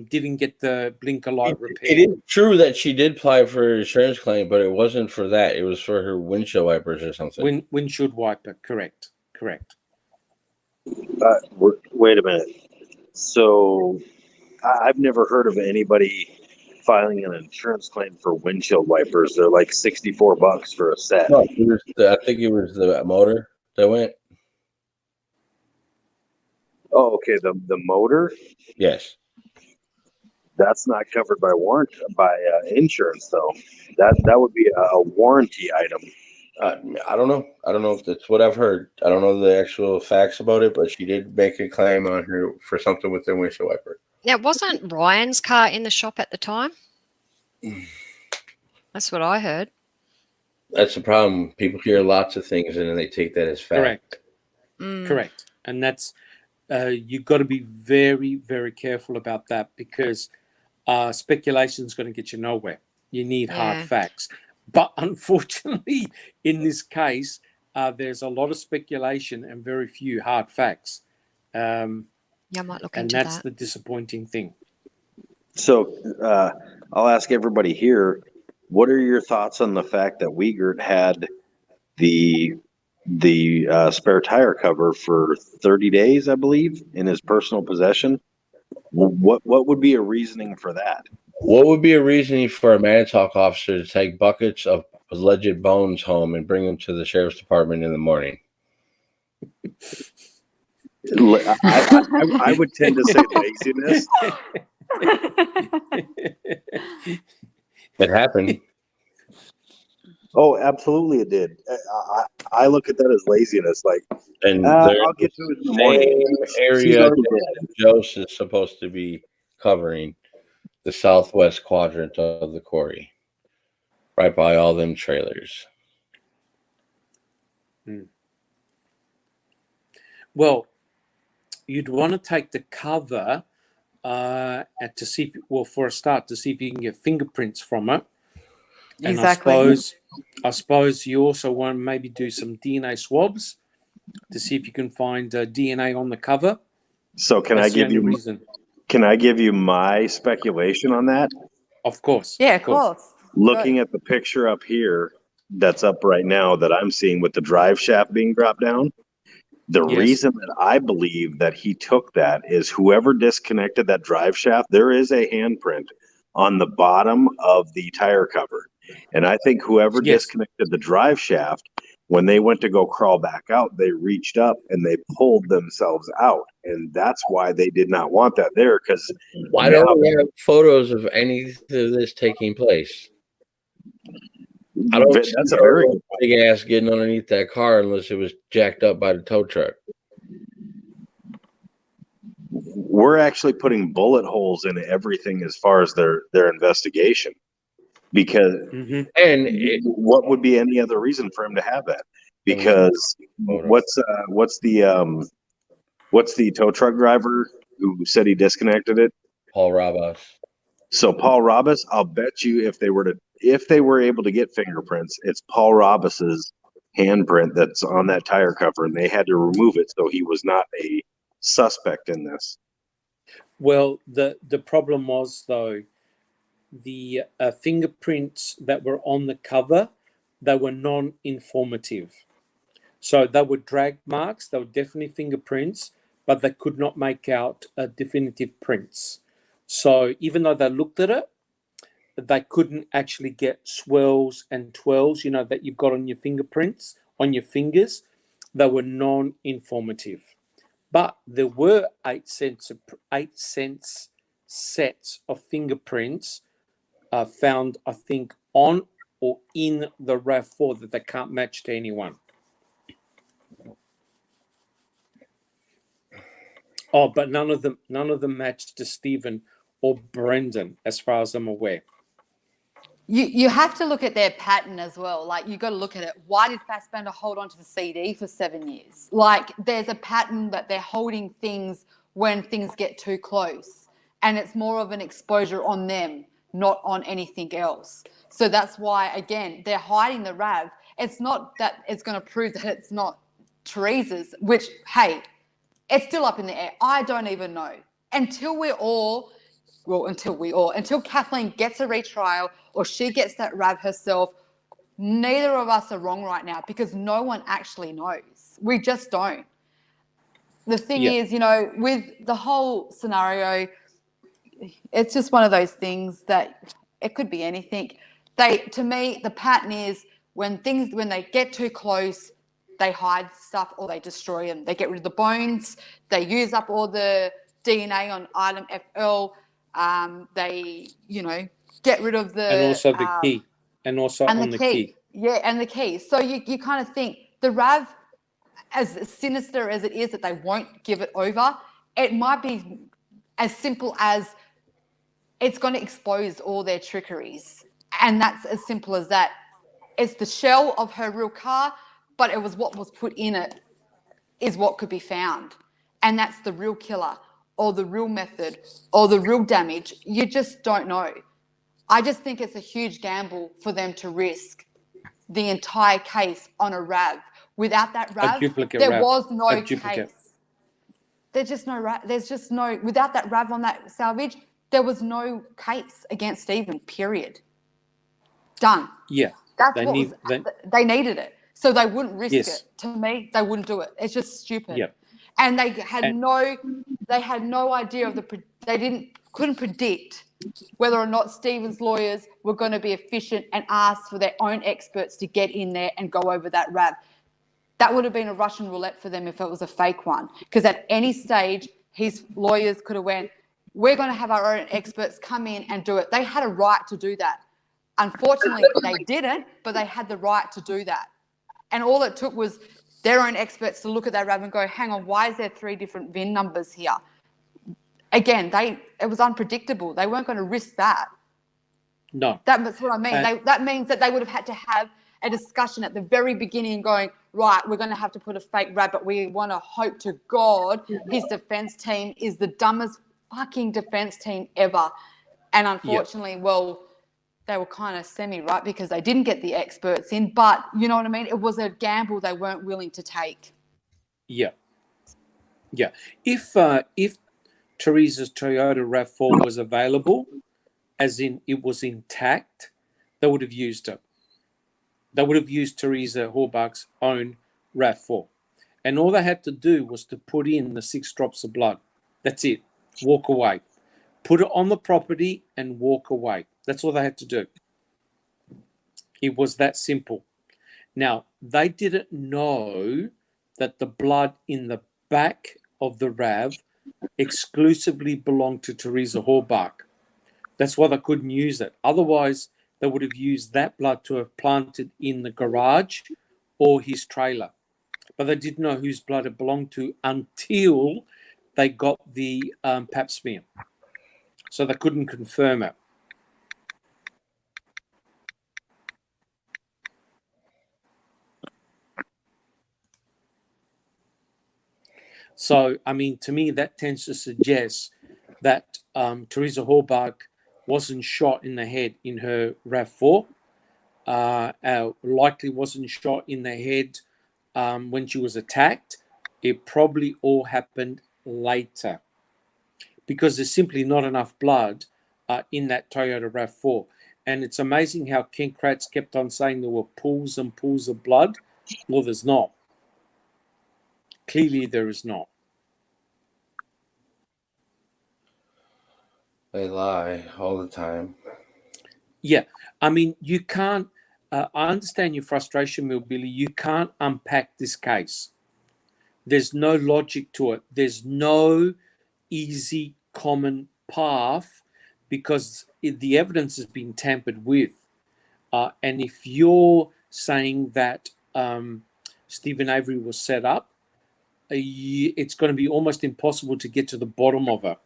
didn't get the blinker light repaired. It is true that she did apply for an insurance claim, but it wasn't for that. It was for her windshield wipers or something. Windshield wiper, correct. Wait a minute. So I've never heard of anybody filing an insurance claim for windshield wipers. They're like $64 for a set. No, I think it was the motor that went. Oh, okay. The motor, Yes. that's not covered by insurance though. That would be a warranty item. I don't know. I don't know if that's what I've heard. I don't know the actual facts about it, but she did make a claim on her for something with the windshield wiper. Now, wasn't Ryan's car in the shop at the time? That's what I heard. That's the problem. People hear lots of things and then they take that as fact. Correct. Mm. Correct. And that's you've got to be very, very careful about that because speculation is going to get you nowhere. You need hard Yeah. facts. But unfortunately, in this case, there's a lot of speculation and very few hard facts. Yeah, I might look And into that's that. the disappointing thing. So I'll ask everybody here, what are your thoughts on the fact that Wiegert had the spare tire cover for 30 days, I believe, in his personal possession? What would be a reasoning for that? What would be a reasoning for a Manitowoc officer to take buckets of alleged bones home and bring them to the sheriff's department in the morning? I would tend to say laziness. It happened. Oh, absolutely, it did. I look at that as laziness. Like, And I'll get to it in the morning. same area already that Jose is supposed to be covering, the southwest quadrant of the quarry, right by all them trailers. Well, you'd want to take the cover to see, for a start, to see if you can get fingerprints from it. And Exactly. I suppose you also want to maybe do some DNA swabs to see if you can find DNA on the cover. So can That's I the give only you reason. can I give you my speculation on that? Of course. Yeah, of course. Looking at the picture up here that's up right now that I'm seeing with the drive shaft being dropped down, the Yes. reason that I believe that he took that is whoever disconnected that drive shaft, there is a handprint on the bottom of the tire cover. And I think whoever Yes. disconnected the drive shaft, when they went to go crawl back out, they reached up and they pulled themselves out. And that's why they did not want that there, because Why don't we have photos of any of this taking place? I don't see that's a very good big ass getting underneath that car unless it was jacked up by the tow truck. we're actually putting bullet holes in everything as far as their investigation, because Mhm. And what would be any other reason for him to have that? Because what's the tow truck driver who said he disconnected it? Paul Rabas. So Paul Robas, I'll bet you if they were able to get fingerprints, it's Paul Robas's handprint that's on that tire cover, and they had to remove it so he was not a suspect in this. Well, the problem was, though, the fingerprints that were on the cover, they were non-informative. So they were drag marks, they were definitely fingerprints, but they could not make out definitive prints. So even though they looked at it, they couldn't actually get swirls and twirls, that you've got on your fingerprints, on your fingers. They were non-informative. But there were 8 sets of fingerprints found, I think, on or in the RAV4 that they can't match to anyone. Oh, but none of them matched to Stephen or Brendan, as far as I'm aware. You have to look at their pattern as well. Like, you got to look at it. Why did Fassbender hold on to the CD for 7 years? Like, there's a pattern that they're holding things when things get too close, and it's more of an exposure on them, not on anything else. So that's why, again, they're hiding the RAV. It's not that it's going to prove that it's not Teresa's, which, hey, it's still up in the air. I don't even know. Until Kathleen gets a retrial or she gets that RAV herself, neither of us are wrong right now, because no one actually knows. We just don't. The thing is, with the whole scenario, it's just one of those things that it could be anything. To me, the pattern is when they get too close, they hide stuff or they destroy them. They get rid of the bones. They use up all the DNA on item FL. They, get rid of the And also the key. And also and on the the key. Yeah, and the key. So you kind of think the RAV, as sinister as it is that they won't give it over, it might be as simple as it's going to expose all their trickeries. And that's as simple as that. It's the shell of her real car, but it was what was put in it is what could be found. And that's the real killer or the real method or the real damage. You just don't know. I just think it's a huge gamble for them to risk the entire case on a RAV. Without that RAV, there RAV. was no A duplicate. case. There's just no RAV. There's just no, without that RAV on that salvage, there was no case against Stephen, period. Done. Yeah. That's They what need- they needed it. So they wouldn't risk Yes. it. To me, they wouldn't do it. It's just stupid. Yeah. And they had no idea of couldn't predict whether or not Stephen's lawyers were going to be efficient and ask for their own experts to get in there and go over that RAV. That would have been a Russian roulette for them if it was a fake one. Because at any stage, his lawyers could have went, we're going to have our own experts come in and do it. They had a right to do that. Unfortunately, they didn't, but they had the right to do that. And all it took was their own experts to look at that RAV and go, hang on, why is there 3 different VIN numbers here? Again, it was unpredictable. They weren't going to risk that. No. That's what I mean. That means that they would have had to have a discussion at the very beginning going, right, we're going to have to put a fake RAV, but we want to hope to God his defense team is the dumbest fucking defense team ever. And unfortunately, well, they were kind of semi-right because they didn't get the experts in, but you know what I mean? It was a gamble they weren't willing to take. Yeah. Yeah. If Teresa's Toyota RAV4 was available, as in it was intact, they would have used it. They would have used Teresa Horbach's own RAV4. And all they had to do was to put in the 6 drops of blood. That's it. Walk away. Put it on the property and walk away. That's all they had to do. It was that simple. Now, they didn't know that the blood in the back of the RAV exclusively belonged to Teresa Horbach. That's why they couldn't use it. Otherwise, they would have used that blood to have planted in the garage or his trailer. But they didn't know whose blood it belonged to until they got the pap smear. So they couldn't confirm it. So, I mean, to me, that tends to suggest that Teresa Horbach wasn't shot in the head in her RAV4, likely wasn't shot in the head when she was attacked. It probably all happened later because there's simply not enough blood in that Toyota RAV4. And it's amazing how Ken Kratz kept on saying there were pools and pools of blood. Well, there's not. Clearly, there is not. They lie all the time. Yeah. I mean, you can't, I understand your frustration, Billy. You can't unpack this case. There's no logic to it. There's no easy common path because the evidence has been tampered with. And if you're saying that Stephen Avery was set up, it's going to be almost impossible to get to the bottom of it.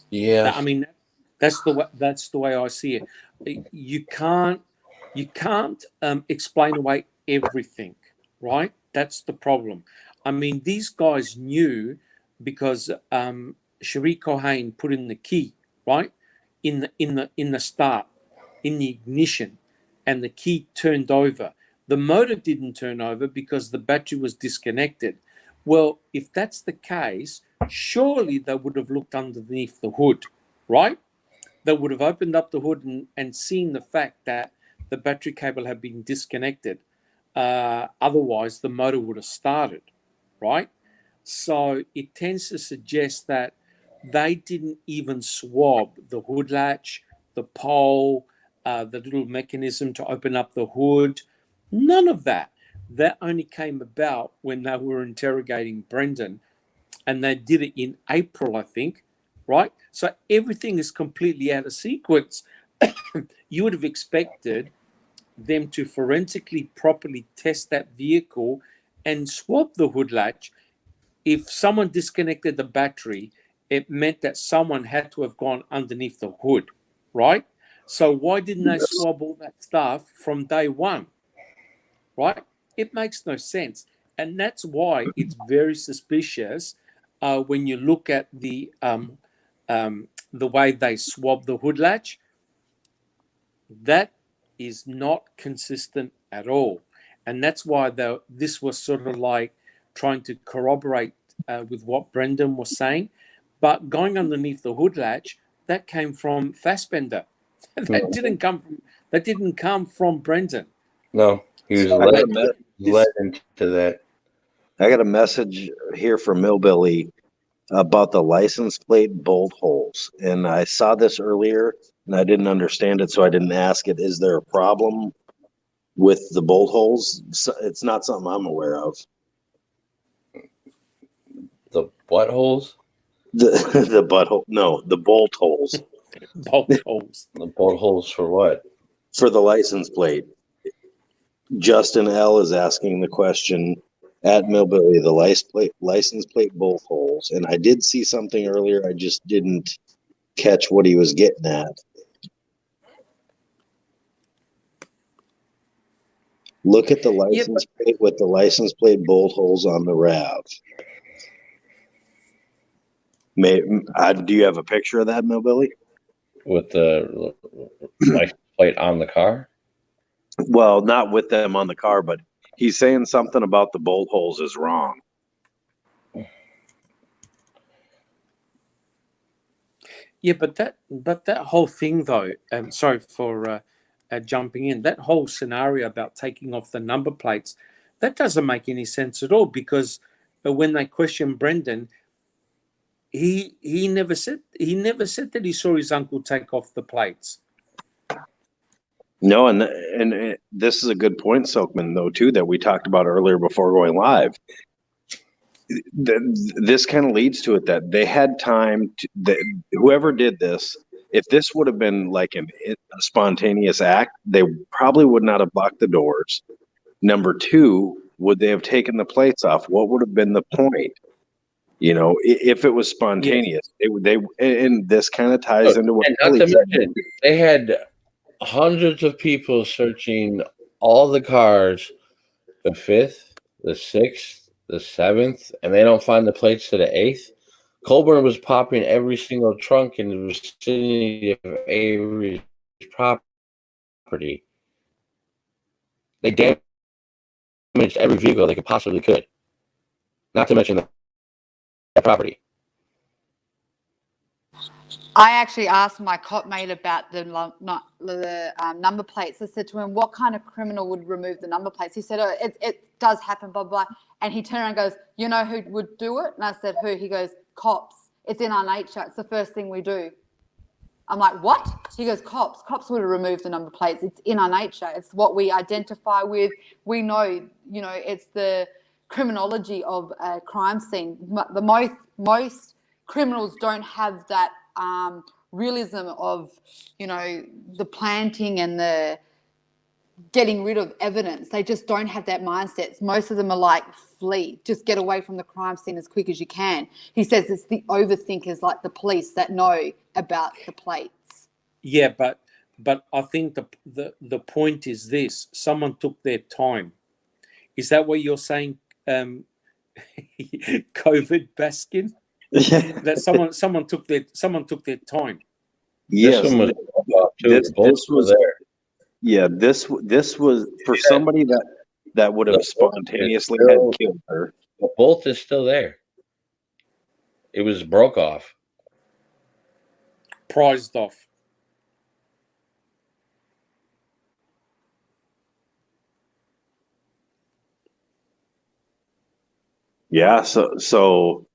Yeah. I mean, that's the way I see it. You can't explain away everything, right? That's the problem. I mean, these guys knew because Cherie Cohen put in the key, right, in the start, in the ignition, and the key turned over. The motor didn't turn over because the battery was disconnected. Well, if that's the case, surely they would have looked underneath the hood, right? They would have opened up the hood and seen the fact that the battery cable had been disconnected. Otherwise, the motor would have started, right? So it tends to suggest that they didn't even swab the hood latch, the pole, the little mechanism to open up the hood. None of that. That only came about when they were interrogating Brendan, and they did it in April, I think, right? So everything is completely out of sequence. You would have expected them to forensically properly test that vehicle and swap the hood latch. If someone disconnected the battery, it meant that someone had to have gone underneath the hood, right? So why didn't they swab all that stuff from day one, right? It makes no sense. And that's why it's very suspicious when you look at the way they swab the hood latch. That is not consistent at all. And that's why this was sort of like trying to corroborate with what Brendan was saying. But going underneath the hood latch, that came from Fassbender. That didn't come from Brendan. No, he was So led into that. I got a message here from Millbilly about the license plate bolt holes. And I saw this earlier and I didn't understand it, so I didn't ask it. Is there a problem with the bolt holes? It's not something I'm aware of. The what holes? The butthole. No, the bolt holes. Bolt holes. The bolt holes for what? For the license plate. Justin L is asking the question at Millbilly, the license plate bolt holes. And I did see something earlier. I just didn't catch what he was getting at. Look at the license plate with the license plate bolt holes on the RAV. Do you have a picture of that, Millbilly? With the license plate on the car? Well, not with them on the car, but he's saying something about the bolt holes is wrong. Yeah, but that whole thing though, sorry for jumping in, that whole scenario about taking off the number plates, that doesn't make any sense at all, because when they questioned Brendan, he never said that he saw his uncle take off the plates. No, and this is a good point, Soakman, though, too, that we talked about earlier before going live. This kind of leads to it that they had time whoever did this, if this would have been like a spontaneous act, they probably would not have locked the doors. Number two, would they have taken the plates off? What would have been the point? You know, if it was spontaneous, and this kind of ties into what. And not to mention, they had hundreds of people searching all the cars, the 5th, the 6th, the 7th, and they don't find the plates to the 8th. Colburn was popping every single trunk in the vicinity of Avery's property. They damaged every vehicle they could possibly could. Not to mention the property. I actually asked my cop mate about the number plates. I said to him, what kind of criminal would remove the number plates? He said, oh, it does happen, blah, blah. And he turned around and goes, you know who would do it? And I said, who? He goes, cops. It's in our nature. It's the first thing we do. I'm like, what? He goes, cops. Cops would have removed the number plates. It's in our nature. It's what we identify with. We know, it's the criminology of a crime scene. The most criminals don't have that realism of, the planting and the getting rid of evidence. They just don't have that mindset. Most of them are like, flee, just get away from the crime scene as quick as you can. He says it's the overthinkers like the police that know about the plates. Yeah, but I think the point is this: someone took their time. Is that what you're saying, COVID Baskin? That someone took their time. Yes, this one was this was there. Yeah, this was for somebody that would have spontaneously had killed her. The bolt is still there. It was broke off. Prized off. Yeah, so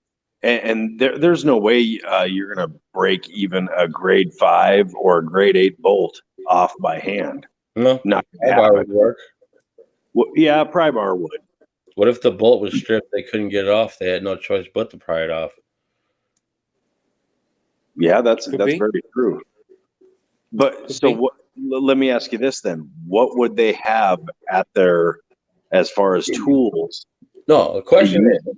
And there's no way you're going to break even a grade 5 or a grade 8 bolt off by hand. No, Not pry gonna bar happen. would work. Well, yeah, pry bar would. What if the bolt was stripped? They couldn't get it off. They had no choice but to pry it off. Yeah, that's Could be. very true. But Could so be. what? Let me ask you this then: what would they have at their, as far as tools? No, the question is,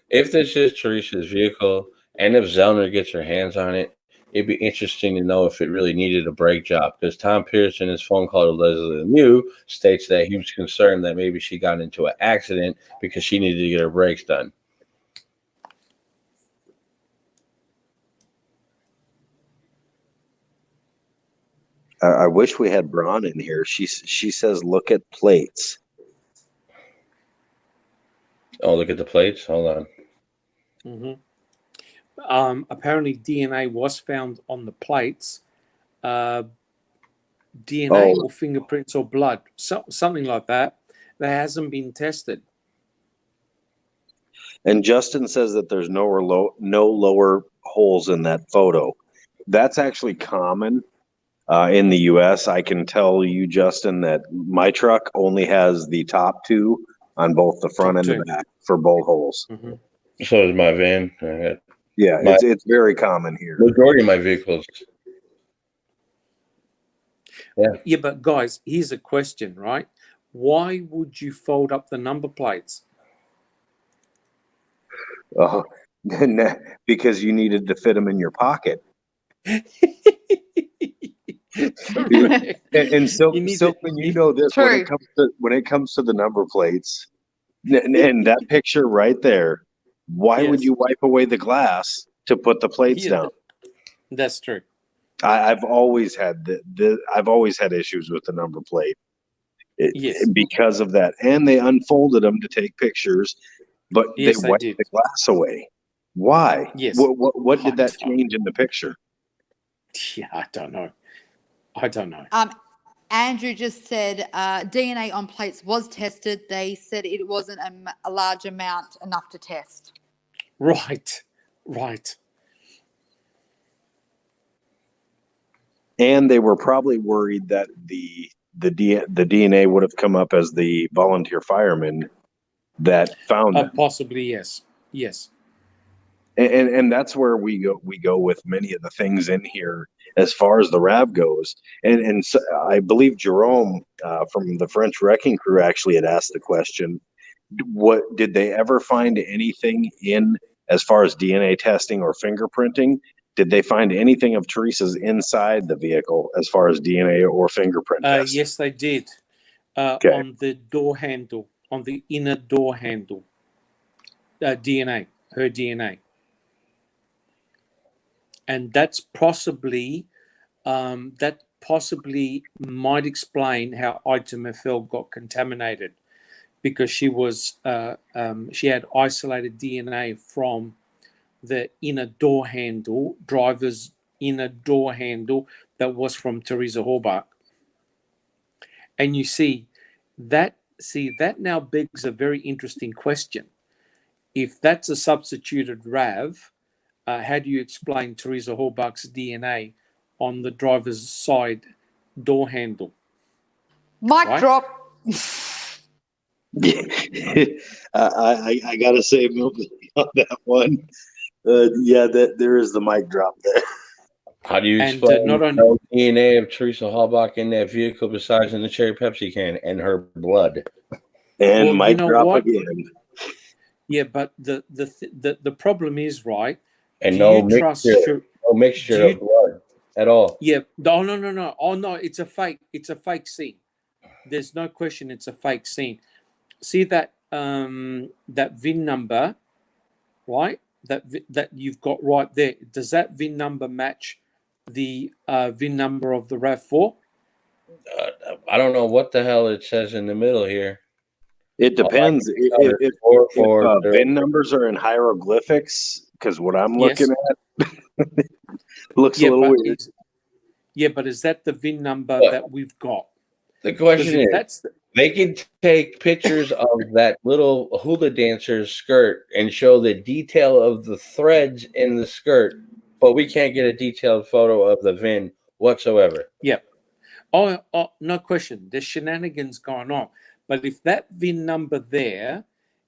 if this is Teresa's vehicle and if Zellner gets her hands on it, it'd be interesting to know if it really needed a brake job. Because Tom Pierce in his phone call to Leslie Lemieux states that he was concerned that maybe she got into an accident because she needed to get her brakes done. I wish we had Braun in here. She says, look at plates. Oh, look at the plates. Hold on. Apparently, DNA was found on the plates. DNA Oh. or fingerprints or blood, something like that. That hasn't been tested. And Justin says that there's no lower holes in that photo. That's actually common in the U.S. I can tell you, Justin, that my truck only has the top two on both the front and the back for bolt holes. Mm-hmm. So is my van. Yeah, it's very common here. Majority of my vehicles. Yeah, but guys, here's a question, right? Why would you fold up the number plates? Oh, because you needed to fit them in your pocket. Correct. And so, You need Sylvan, you know this True. when it comes to the number plates, and that picture right there. Why would Yes. you wipe away the glass to put the plates Yeah, down? That's true. I've always had I've always had issues with the number plate. Yes. Because of that, and they unfolded them to take pictures, but Yes, they they wiped did. the glass away. Why? Yes. What did that I don't- change in the picture? Yeah, I don't know. Andrew just said DNA on plates was tested. They said it wasn't a large amount enough to test. Right. And they were probably worried that the DNA would have come up as the volunteer fireman that found them. Possibly, yes. And that's where we go with many of the things in here as far as the RAV goes. And so I believe Jerome from the French Wrecking Crew actually had asked the question, what did they ever find anything in as far as DNA testing or fingerprinting? Did they find anything of Teresa's inside the vehicle as far as DNA or fingerprint testing? Yes, they did. Okay. On the door handle, on the inner door handle. DNA, her DNA. And that's possibly, that possibly might explain how ITMFL got contaminated, because she had isolated DNA from the inner door handle, driver's inner door handle, that was from Teresa Horbach. And you see that now begs a very interesting question. If that's a substituted RAV, how do you explain Teresa Horbach's DNA on the driver's side door handle? Mic Right. drop. I gotta say, Milton, on that one. Yeah, that there is the mic drop there. How do you And, explain not only- no DNA of Teresa Halbach in that vehicle besides in the cherry Pepsi can and her blood? And Well, mic you know drop what? again. Yeah, but the problem is, right? And do no you trust mixture, no mixture do you- of blood at all. Yeah. No. Oh no, it's a fake scene. There's no question it's a fake scene. See that that VIN number, right? That you've got right there. Does that VIN number match the VIN number of the RAV4? I don't know what the hell it says in the middle here. It depends. If VIN numbers are in hieroglyphics, because what I'm looking at looks a little weird. But is that the VIN number that we've got? The question is, That's They can take pictures of that little hula dancer's skirt and show the detail of the threads in the skirt, but we can't get a detailed photo of the VIN whatsoever. Yeah. Oh, no question. There's shenanigans going on. But if that VIN number there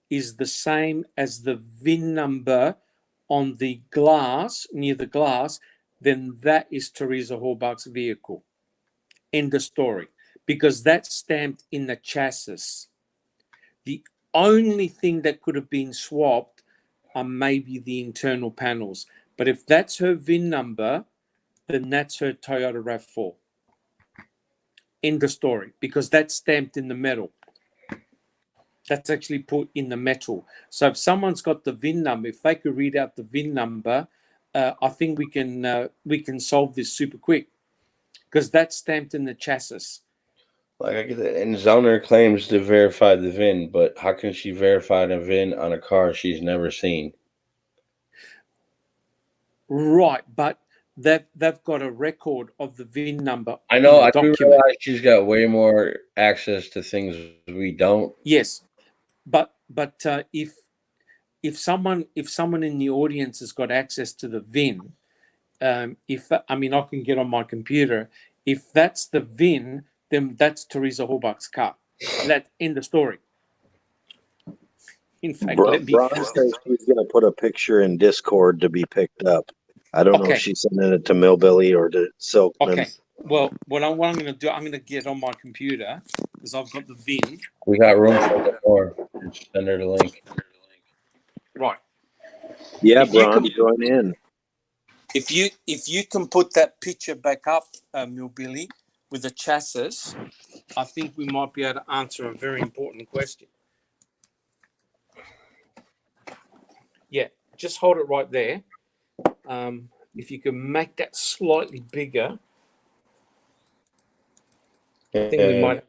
is the same as the VIN number on the glass, near the glass, then that is Teresa Horbach's vehicle. End of story. Because that's stamped in the chassis. The only thing that could have been swapped are maybe the internal panels. But if that's her VIN number, then that's her Toyota RAV4. End of story. Because that's stamped in the metal. That's actually put in the metal. So if someone's got the VIN number, if they could read out the VIN number, I think we can solve this super quick. Because that's stamped in the chassis. Like I get that, and Zellner claims to verify the VIN, but how can she verify the VIN on a car she's never seen? Right, but they've got a record of the VIN number. I know. in I the do document. realize she's got way more access to things we don't. Yes, but if someone in the audience has got access to the VIN, I can get on my computer. If that's the VIN, then that's Teresa Horbach's car. That end of story. In fact, let me. Braun says he's going to put a picture in Discord to be picked up. I don't know Okay. if she's sending it to Millbilly or to Silkman. Okay. Well, what I'm going to do, I'm going to get on my computer because I've got the VIN. We got room for more. Just send her the link. Right. Yeah, If you Braun, can- join in. If you can put that picture back up, Millbilly, with the chassis, I think we might be able to answer a very important question. Yeah, just hold it right there. If you can make that slightly bigger, I think we might.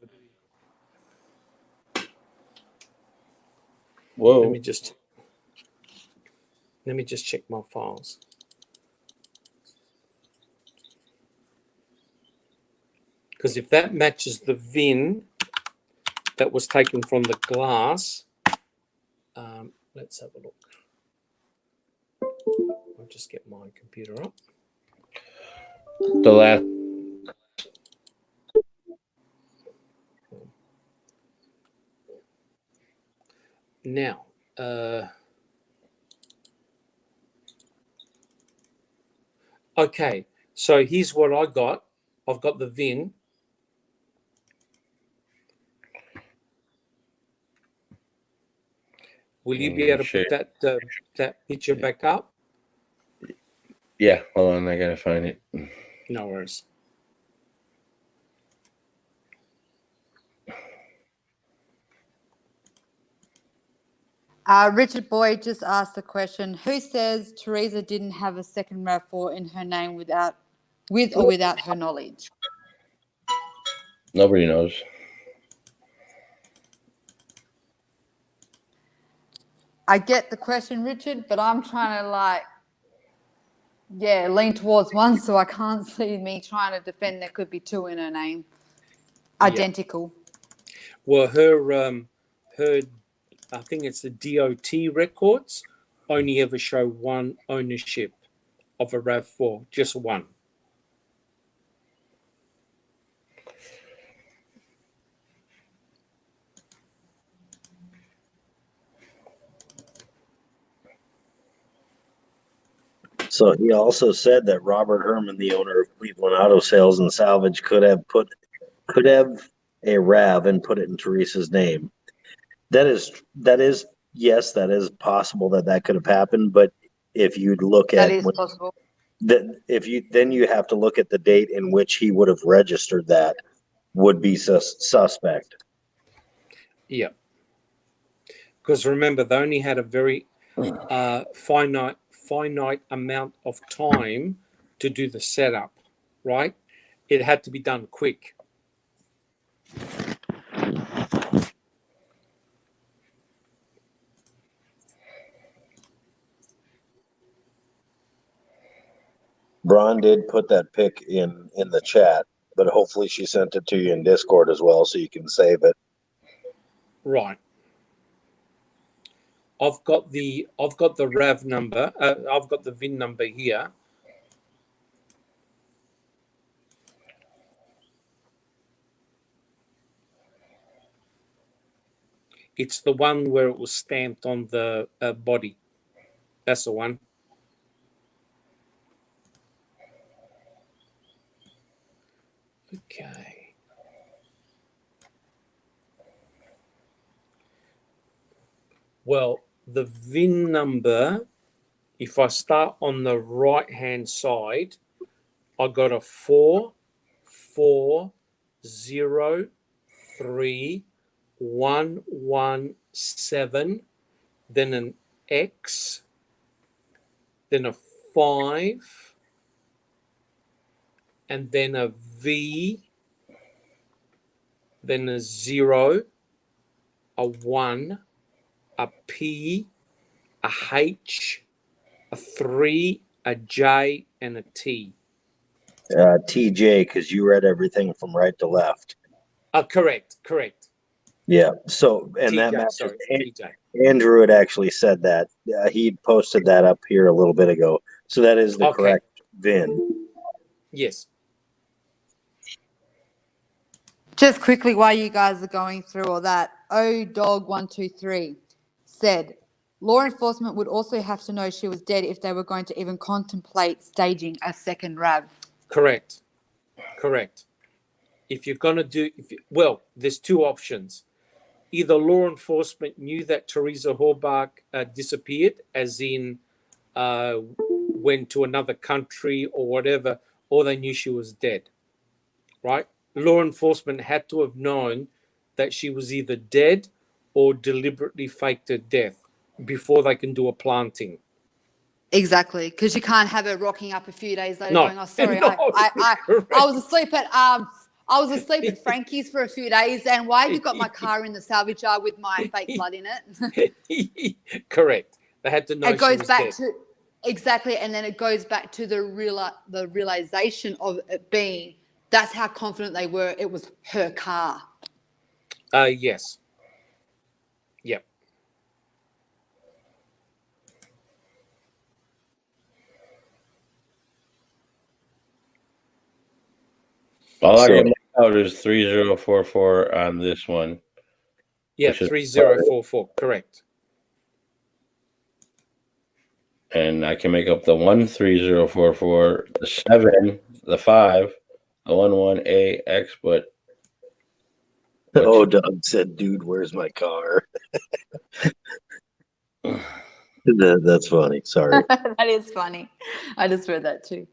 Whoa. Let me just check my files. Because if that matches the VIN that was taken from the glass, let's have a look. I'll just get my computer up. The last. Now, okay, so here's what I got. I've got the VIN. Will you be able to Sure. put that picture back up? Yeah, hold on. I gotta find it. No worries. Richard Boyd just asked the question: who says Teresa didn't have a second RAV4 in her name with or without her knowledge? Nobody knows. I get the question, Richard, but I'm trying to lean towards one, so I can't see me trying to defend there could be two in her name. Identical. Well, her I think it's the DOT records only ever show one ownership of a RAV4, just one. So he also said that Robert Herman, the owner of Cleveland Auto Sales and Salvage, could have a RAV and put it in Teresa's name. That is yes, that is possible that could have happened. But if you'd look That at is possible. then you have to look at the date in which he would have registered that would be suspect. Yeah. Because remember, they only had a very finite amount of time to do the setup, right? It had to be done quick. Braun did put that pic in the chat, but hopefully she sent it to you in Discord as well, so you can save it. Right. I've got the RAV number. I've got the VIN number here. It's the one where it was stamped on the body. That's the one. Okay. Well, the VIN number, if I start on the right-hand side, I got a 4403117, then an X, then a 5, and then a V, then a 0, a 1, a P, a H, a 3, a J, and a T. TJ, because you read everything from right to left. Correct. Yeah. So, and TJ, that matches. sorry, TJ. Andrew had actually said that. He posted that up here a little bit ago. So that is the Okay. correct VIN. Yes. Just quickly, while you guys are going through all that, ODog123 said law enforcement would also have to know she was dead if they were going to even contemplate staging a second RAV. Correct. If you're going to do, well, there's two options. Either law enforcement knew that Teresa Horbach disappeared, as in went to another country or whatever, or they knew she was dead, right? Law enforcement had to have known that she was either dead or deliberately faked her death before they can do a planting. Exactly, because you can't have her rocking up a few days later No, going, "Oh, sorry, no, I correct. was asleep at Frankie's for a few days, and why have you got my car in the salvage yard with my fake blood in it?" Correct. They had to know It goes she was back dead. to exactly, and then it goes back to the realization of it being that's how confident they were it was her car. Yes. Yep. All I So- can make out is 3044 on this one. Yeah, Which is- 3044. Correct. And I can make up the 13044, the 7, the 5, the 11AX, but Oh, Doug said, "Dude, where's my car?" That's funny. Sorry. That is funny. I just read that too.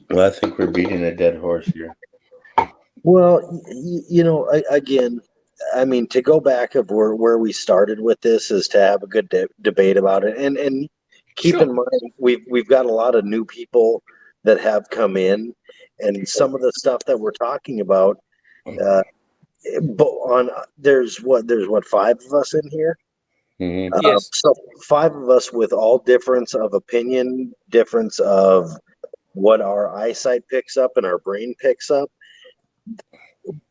well, I think we're beating a dead horse here. Well, again, I mean, to go back of where we started with this is to have a good debate about it, and keep Sure. in mind we've got a lot of new people that have come in, and some of the stuff that we're talking about. But there's 5 of us in here. Mhm. Yes. So 5 of us with all difference of opinion, difference of what our eyesight picks up and our brain picks up.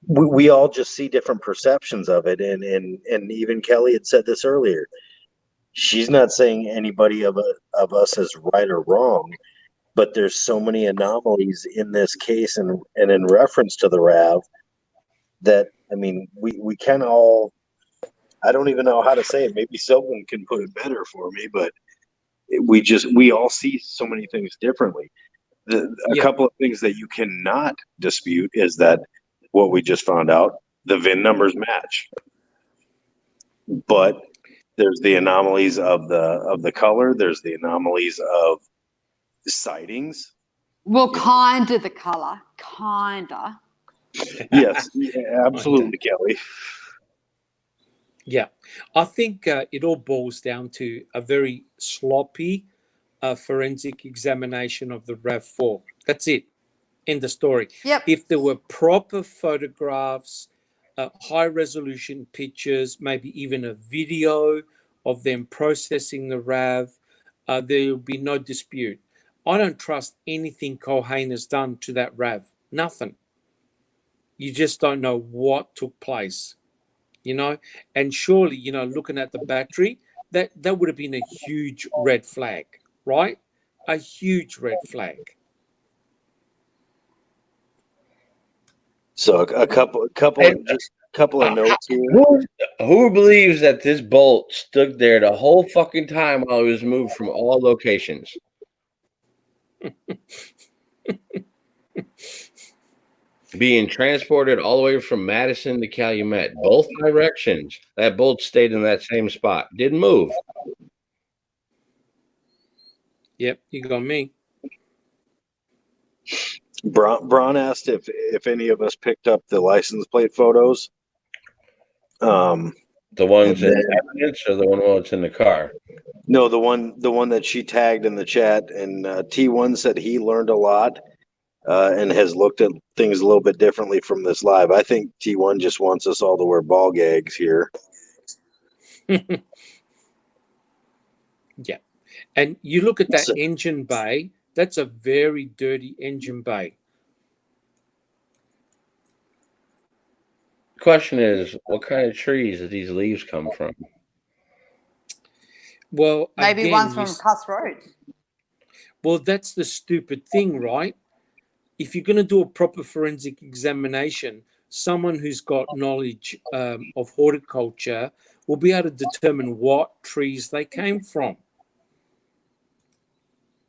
We all just see different perceptions of it, and even Kelly had said this earlier. She's not saying anybody of us is right or wrong, but there's so many anomalies in this case and in reference to the RAV that, I mean, we can all, I don't even know how to say it. Maybe Sylvan can put it better for me, but we all see so many things differently. A Yeah. couple of things that you cannot dispute is that what we just found out, the VIN numbers match, but there's the anomalies of the color. There's the anomalies of sightings. Well, kind of the color, kinda. Yes, absolutely, Kelly. Yeah. I think it all boils down to a very sloppy forensic examination of the RAV4. That's it. End of story. Yep. If there were proper photographs, high resolution pictures, maybe even a video of them processing the RAV, there will be no dispute. I don't trust anything Culhane has done to that RAV. Nothing. You just don't know what took place, you know. And surely, you know, looking at the battery, that would have been a huge red flag, right? A huge red flag. So a couple of notes here. Who believes that this bolt stood there the whole fucking time while it was moved from all locations? Being transported all the way from Madison to Calumet, both directions. That bolt stayed in that same spot, didn't move. Yep, you got me. Braun asked if any of us picked up the license plate photos. The ones And in evidence or the one that's in the car? No, the one that she tagged in the chat, and T1 said he learned a lot and has looked at things a little bit differently from this live. I think T1 just wants us all to wear ball gags here. Yeah. And you look at that So- engine bay, that's a very dirty engine bay. The question is, what kind of trees did these leaves come from? Well, Maybe again, one's from Cuss Road. well, that's the stupid thing, right? If you're going to do a proper forensic examination, someone who's got knowledge of horticulture will be able to determine what trees they came from.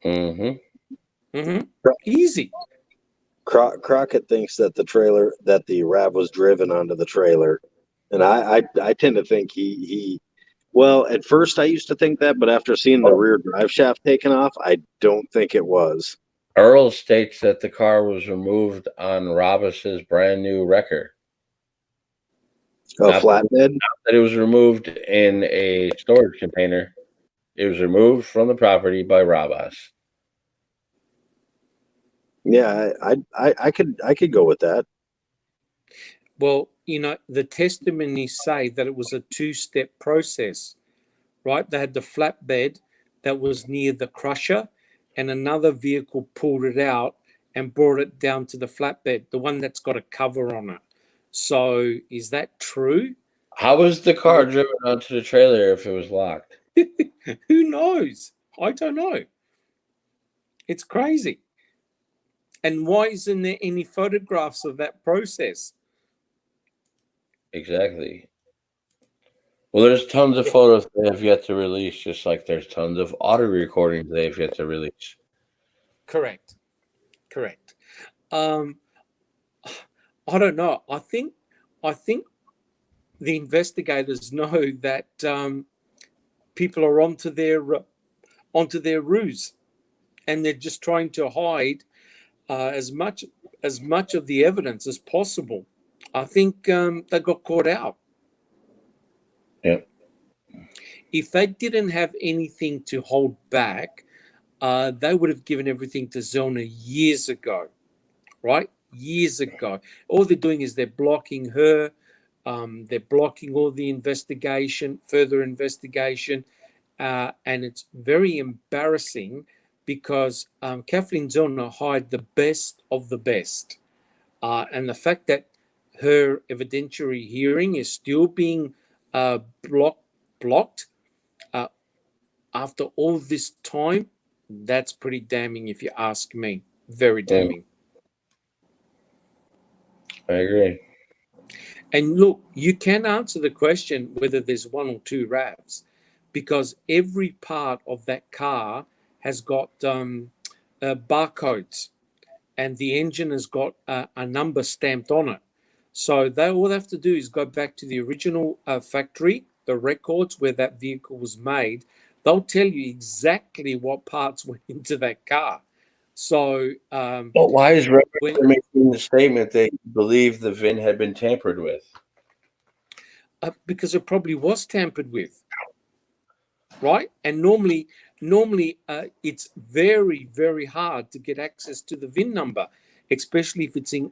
Mm-hmm. Easy. Crockett thinks that the RAV was driven onto the trailer, and I tend to think he. Well, at first I used to think that, but after seeing the rear drive shaft taken off, I don't think it was. Earl states that the car was removed on Robus's brand new wrecker. A Not flatbed. that it was removed in a storage container. It was removed from the property by Robus. Yeah, I could go with that. Well, you know, the testimonies say that it was a two-step process, right? They had the flatbed that was near the crusher, and another vehicle pulled it out and brought it down to the flatbed, the one that's got a cover on it. So is that true? How was the car driven onto the trailer if it was locked? Who knows? I don't know. It's crazy. And why isn't there any photographs of that process? Exactly. Well, there's tons of photos they have yet to release, just like there's tons of audio recordings they've yet to release. Correct. I don't know. I think the investigators know that people are onto their ruse, and they're just trying to hide as much of the evidence as possible. I think they got caught out. Yeah. If they didn't have anything to hold back, they would have given everything to Zona years ago, right? Years ago. All they're doing is they're blocking her. They're blocking all the further investigation. And it's very embarrassing because Kathleen Zona hired the best of the best. And the fact that her evidentiary hearing is still being blocked after all this time, that's pretty damning if you ask me. Very damning. I agree. And look, you can answer the question whether there's one or two RAVs, because every part of that car has got barcodes, and the engine has got a number stamped on it. So all they have to do is go back to the original factory, the records where that vehicle was made. They'll tell you exactly what parts went into that car. So, But why is Red making the statement they believe the VIN had been tampered with? Because it probably was tampered with, right? And normally, it's very, very hard to get access to the VIN number, especially if it's in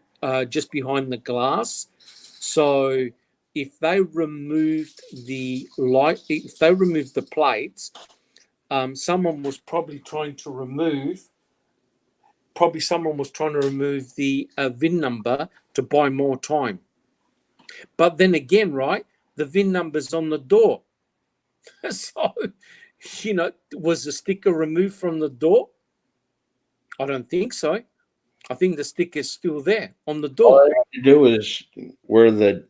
just behind the glass. So, if they removed the plates, someone was probably trying to remove probably someone was trying to remove the VIN number to buy more time. But then again, right, the VIN number's on the door. So, was the sticker removed from the door? I don't think so. I think the sticker's still there on the All door. I have to do is where the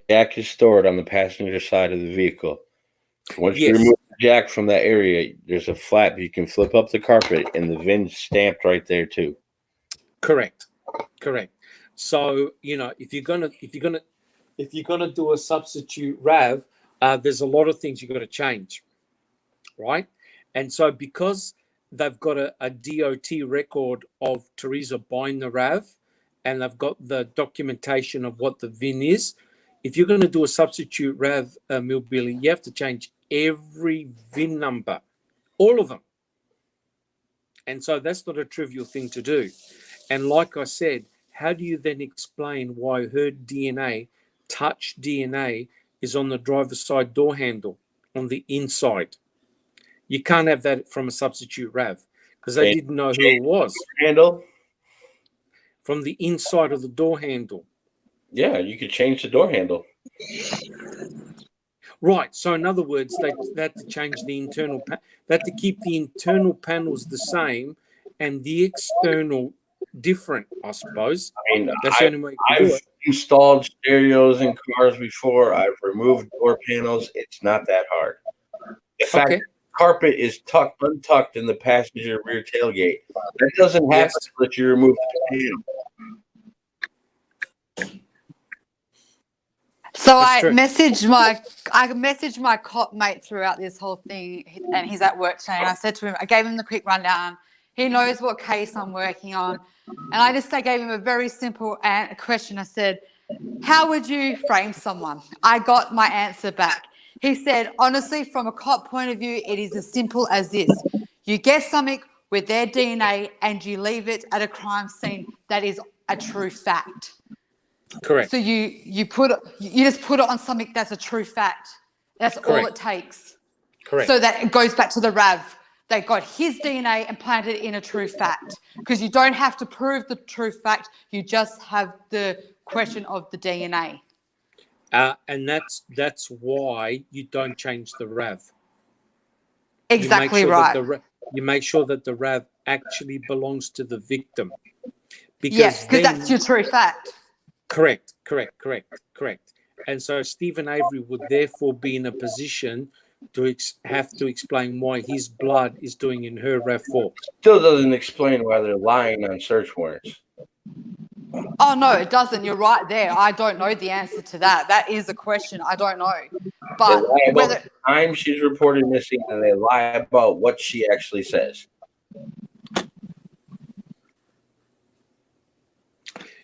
jack is stored on the passenger side of the vehicle. Once you Yes. remove the jack from that area, there's a flap you can flip up the carpet, and the VIN's stamped right there too. Correct. So if you're gonna do a substitute RAV, there's a lot of things you've got to change, right? And so because they've got a DOT record of Teresa buying the RAV, and they've got the documentation of what the VIN is, if you're going to do a substitute RAV, Millbilly, you have to change every VIN number, all of them. And so that's not a trivial thing to do. And like I said, how do you then explain why her DNA, touch DNA, is on the driver's side door handle on the inside? You can't have that from a substitute RAV because they didn't know who it was. Handle? From the inside of the door handle. Yeah, you could change the door handle. Right. So in other words, they had to change the internal. They had to keep the internal panels the same and the external different, I suppose. I mean, That's the only way you can do I've it. installed stereos in cars before. I've removed door panels. It's not that hard. In fact, Okay. carpet is untucked in the passenger rear tailgate. That doesn't happen Yes. until you remove the panel. So That's I true. messaged my cop mate throughout this whole thing, and he's at work today. And I said to him, I gave him the quick rundown. He knows what case I'm working on, and I gave him a very simple question. I said, "How would you frame someone?" I got my answer back. He said, "Honestly, from a cop point of view, it is as simple as this: you get something with their DNA, and you leave it at a crime scene that is a true fact." Correct. So you just put it on something that's a true fact. That's all it Correct. takes. Correct. So that it goes back to the RAV. They got his DNA and planted it in a true fact. Because you don't have to prove the true fact. You just have the question of the DNA. And that's why you don't change the RAV. Exactly you right. You make sure that the RAV actually belongs to the victim. Yes, because that's your true fact. Correct. And so Stephen Avery would therefore be in a position to have to explain why his blood is doing in her RAV4. Still doesn't explain why they're lying on search warrants. Oh, no, it doesn't. You're right there. I don't know the answer to that. That is a question. I don't know. They But lie about whether the time she's reported missing, and they lie about what she actually says.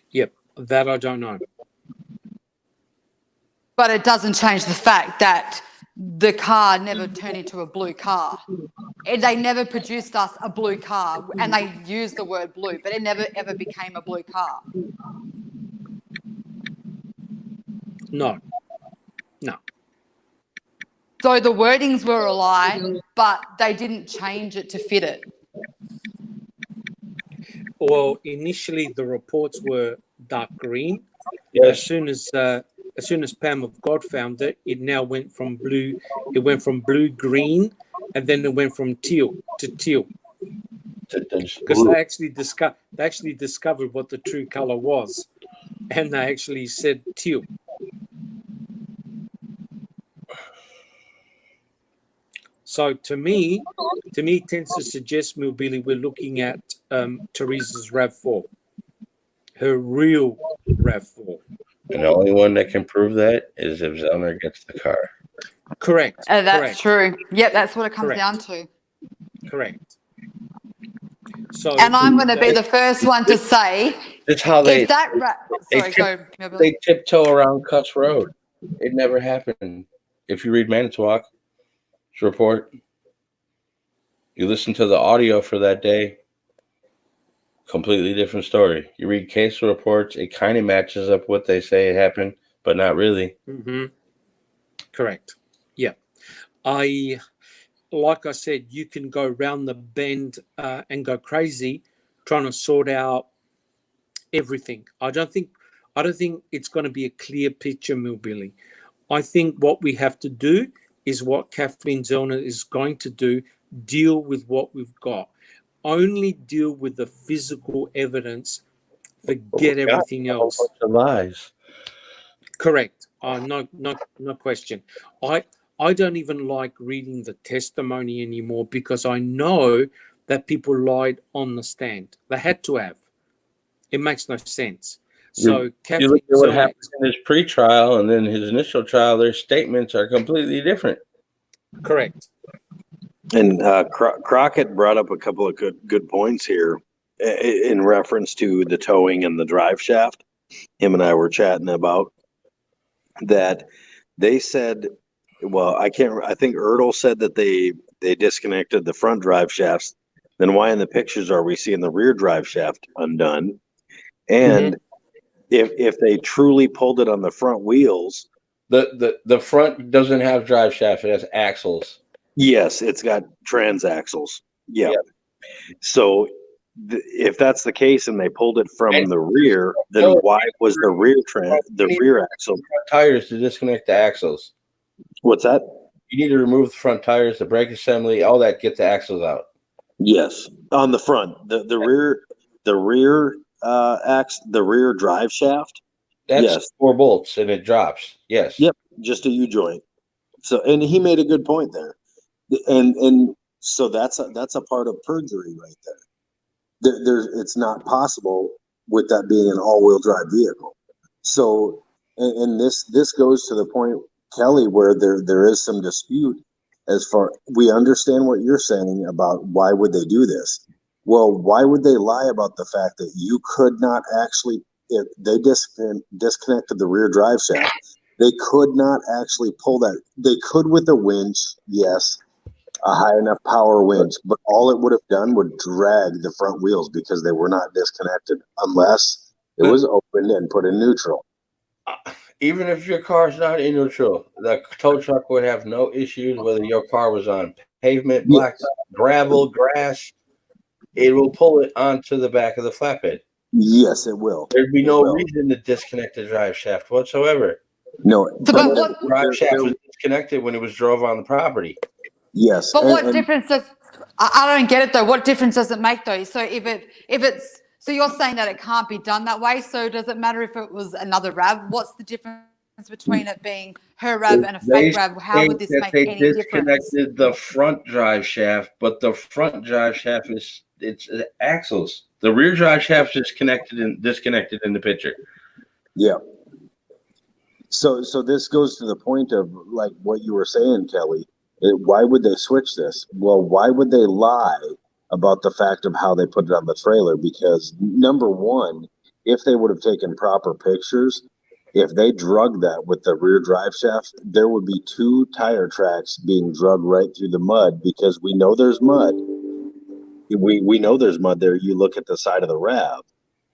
Yep, that I don't know. But it doesn't change the fact that the car never turned into a blue car. They never produced us a blue car, and they used the word blue, but it never ever became a blue car. No. So the wordings were a lie, but they didn't change it to fit it. Well, initially the reports were dark green. Yes. As soon as Pam of God found it, it now went from blue. It went from blue green, and then it went from teal to teal because they actually discovered what the true color was, and they actually said teal. So to me, it tends to suggest, Millbilly, we're looking at Teresa's RAV4, her real RAV4. And the only one that can prove that is if Zellner gets the car. Correct. That's true. Yep, that's what it comes Correct. down to. Correct. So, And I'm going to be the first one to say, That's how they if that sorry, go, Millbilly. they tiptoe around Cuss Road. It never happened. If you read Manitowoc's report, you listen to the audio for that day, completely different story. You read case reports, it kind of matches up what they say it happened, but not really. Mm-hmm. Correct. Yeah. Like I said, you can go round the bend and go crazy trying to sort out everything. I don't think it's going to be a clear picture, Millbilly. I think what we have to do is what Kathleen Zellner is going to do, deal with what we've got. Only deal with the physical evidence, forget everything A whole else. bunch of lies. Correct. No question. I don't even like reading the testimony anymore because I know that people lied on the stand. They had to have. It makes no sense. So You Kathleen look at what Zellner, happened in his pre-trial and then his initial trial, their statements are completely different. correct. And Crockett brought up a couple of good points here in reference to the towing and the drive shaft. Him and I were chatting about that. They said, well, I think Ertl said that they disconnected the front drive shafts. Then why in the pictures are we seeing the rear drive shaft undone? And if they truly pulled it on the front wheels, The front doesn't have drive shaft; it has axles. yes, it's got transaxles. Yeah. Yeah. So if that's the case and they pulled it from And- the rear, then No, why was the rear axle? Tires to disconnect the axles. What's that? You need to remove the front tires, the brake assembly, all that. Get the axles out. Yes, on the front. The rear the rear drive shaft. That's Yes. 4 bolts and it drops. Yes. Yep, just a U joint. So, and he made a good point there, and so that's a part of perjury right there. It's not possible with that being an all-wheel drive vehicle. So, and this goes to the point, Kelly, where there is some dispute as far, we understand what you're saying about why would they do this. Well, why would they lie about the fact that you could not actually, if they disconnected the rear drive shaft, they could not actually pull that. They could with a winch, yes, a high enough power winch, but all it would have done would drag the front wheels because they were not disconnected unless it was opened and put in neutral. Even if your car's not in neutral, the tow truck would have no issues whether your car was on pavement, blacktop, gravel, grass. It will pull it onto the back of the flatbed. Yes, it will. There'd be no reason to disconnect the drive shaft whatsoever. No, So, but what? The drive shaft was disconnected when it was drove on the property. Yes, But what difference does? I don't get it though. What difference does it make though? So if it's so you're saying that it can't be done that way. So does it matter if it was another RAV? What's the difference between it being her RAV and a fake RAV? How would this make any difference? They disconnected the front drive shaft, but the front drive shaft it's axles. The rear drive shaft is disconnected in the picture. Yeah. So this goes to the point of like what you were saying, Kelly. Why would they switch this? Well, why would they lie about the fact of how they put it on the trailer? Because number one, if they would have taken proper pictures, if they drug that with the rear drive shaft, there would be 2 tire tracks being drugged right through the mud because we know there's mud. We know there's mud there. You look at the side of the RAV,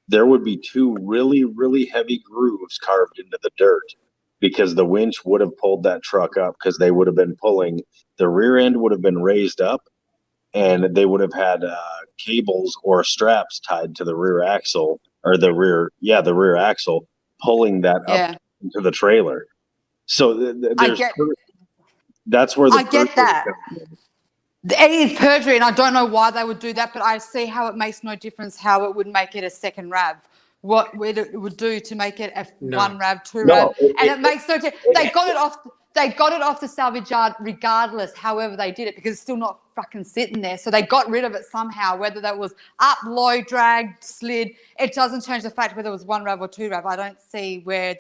there would be 2 really, really heavy grooves carved into the dirt because the winch would have pulled that truck up because they would have been pulling, the rear end would have been raised up and they would have had cables or straps tied to the rear axle or the rear axle pulling that up into the trailer. So that's where I get that. It is perjury, and I don't know why they would do that, but I see how it makes no difference how it would make it a second RAV. What it would do to make it a 1 RAV, 2 RAV, and it makes no difference. They got it off. They got it off the salvage yard regardless. However they did it, because it's still not fucking sitting there. So they got rid of it somehow. Whether that was up, low, dragged, slid, it doesn't change the fact whether it was 1 RAV or 2 RAV. I don't see where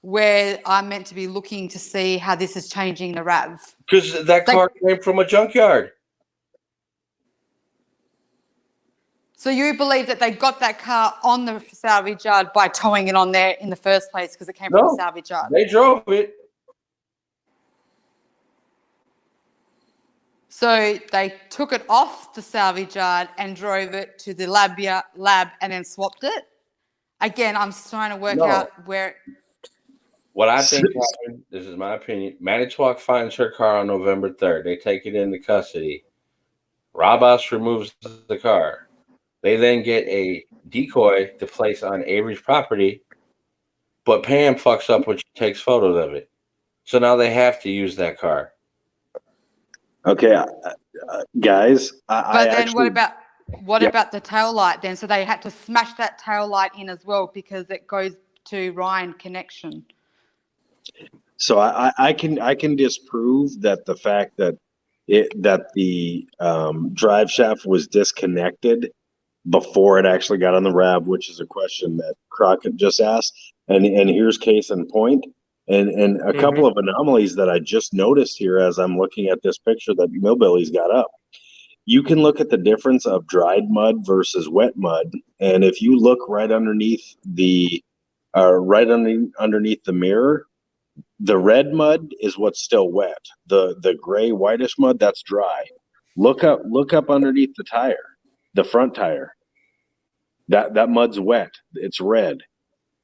where I'm meant to be looking to see how this is changing the RAV. Because that car came from a junkyard. So you believe that they got that car on the salvage yard by towing it on there in the first place because it came from the salvage yard? They drove it. So they took it off the salvage yard and drove it to the lab and then swapped it? Again, I'm just trying to work out where... What I think happened, this is my opinion, Manitowoc finds her car on November 3rd. They take it into custody. Rabas removes the car. They then get a decoy to place on Avery's property, but Pam fucks up when she takes photos of it. So now they have to use that car. Okay, guys, But I then actually, what Yeah. about the tail light then? So they had to smash that tail light in as well because it goes to Ryan connection. so I can disprove that the fact that the drive shaft was disconnected before it actually got on the RAV, which is a question that Crockett just asked. And here's case in point. And a couple of anomalies that I just noticed here as I'm looking at this picture that Millbilly's got up. You can look at the difference of dried mud versus wet mud, and if you look right underneath the underneath the mirror, the red mud is what's still wet. The gray whitish mud, that's dry. Look up underneath the tire, the front tire. That mud's wet. It's red.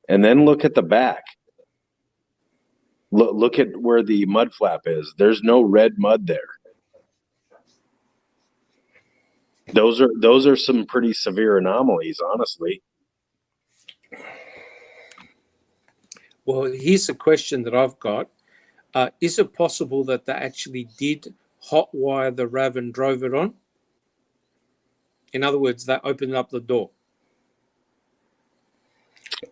And then look at the back. Look at where the mud flap is. There's no red mud there. Those are some pretty severe anomalies, honestly. Well, here's a question that I've got. Is it possible that they actually did hotwire the RAV and drove it on? In other words, they opened up the door.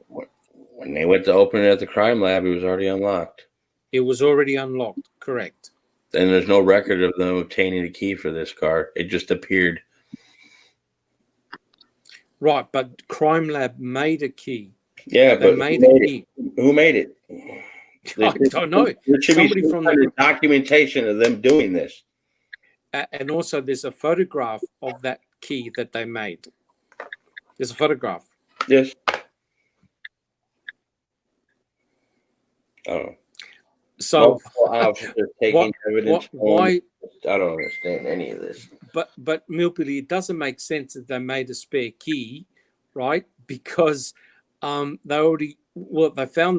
When they went to open it at the crime lab, it was already unlocked. It was already unlocked, correct? And there's no record of them obtaining a key for this car. It just appeared. Right, but Crime Lab made a key. Yeah, They but made a key. who made it? I don't know. There should Somebody be from some kind the of documentation of them doing this. and also there's a photograph of that key that they made. There's a photograph. Yes. Oh. So Officers taking evidence. why? I don't understand any of this. But Millbilly, it doesn't make sense that they made a spare key, right? Because they found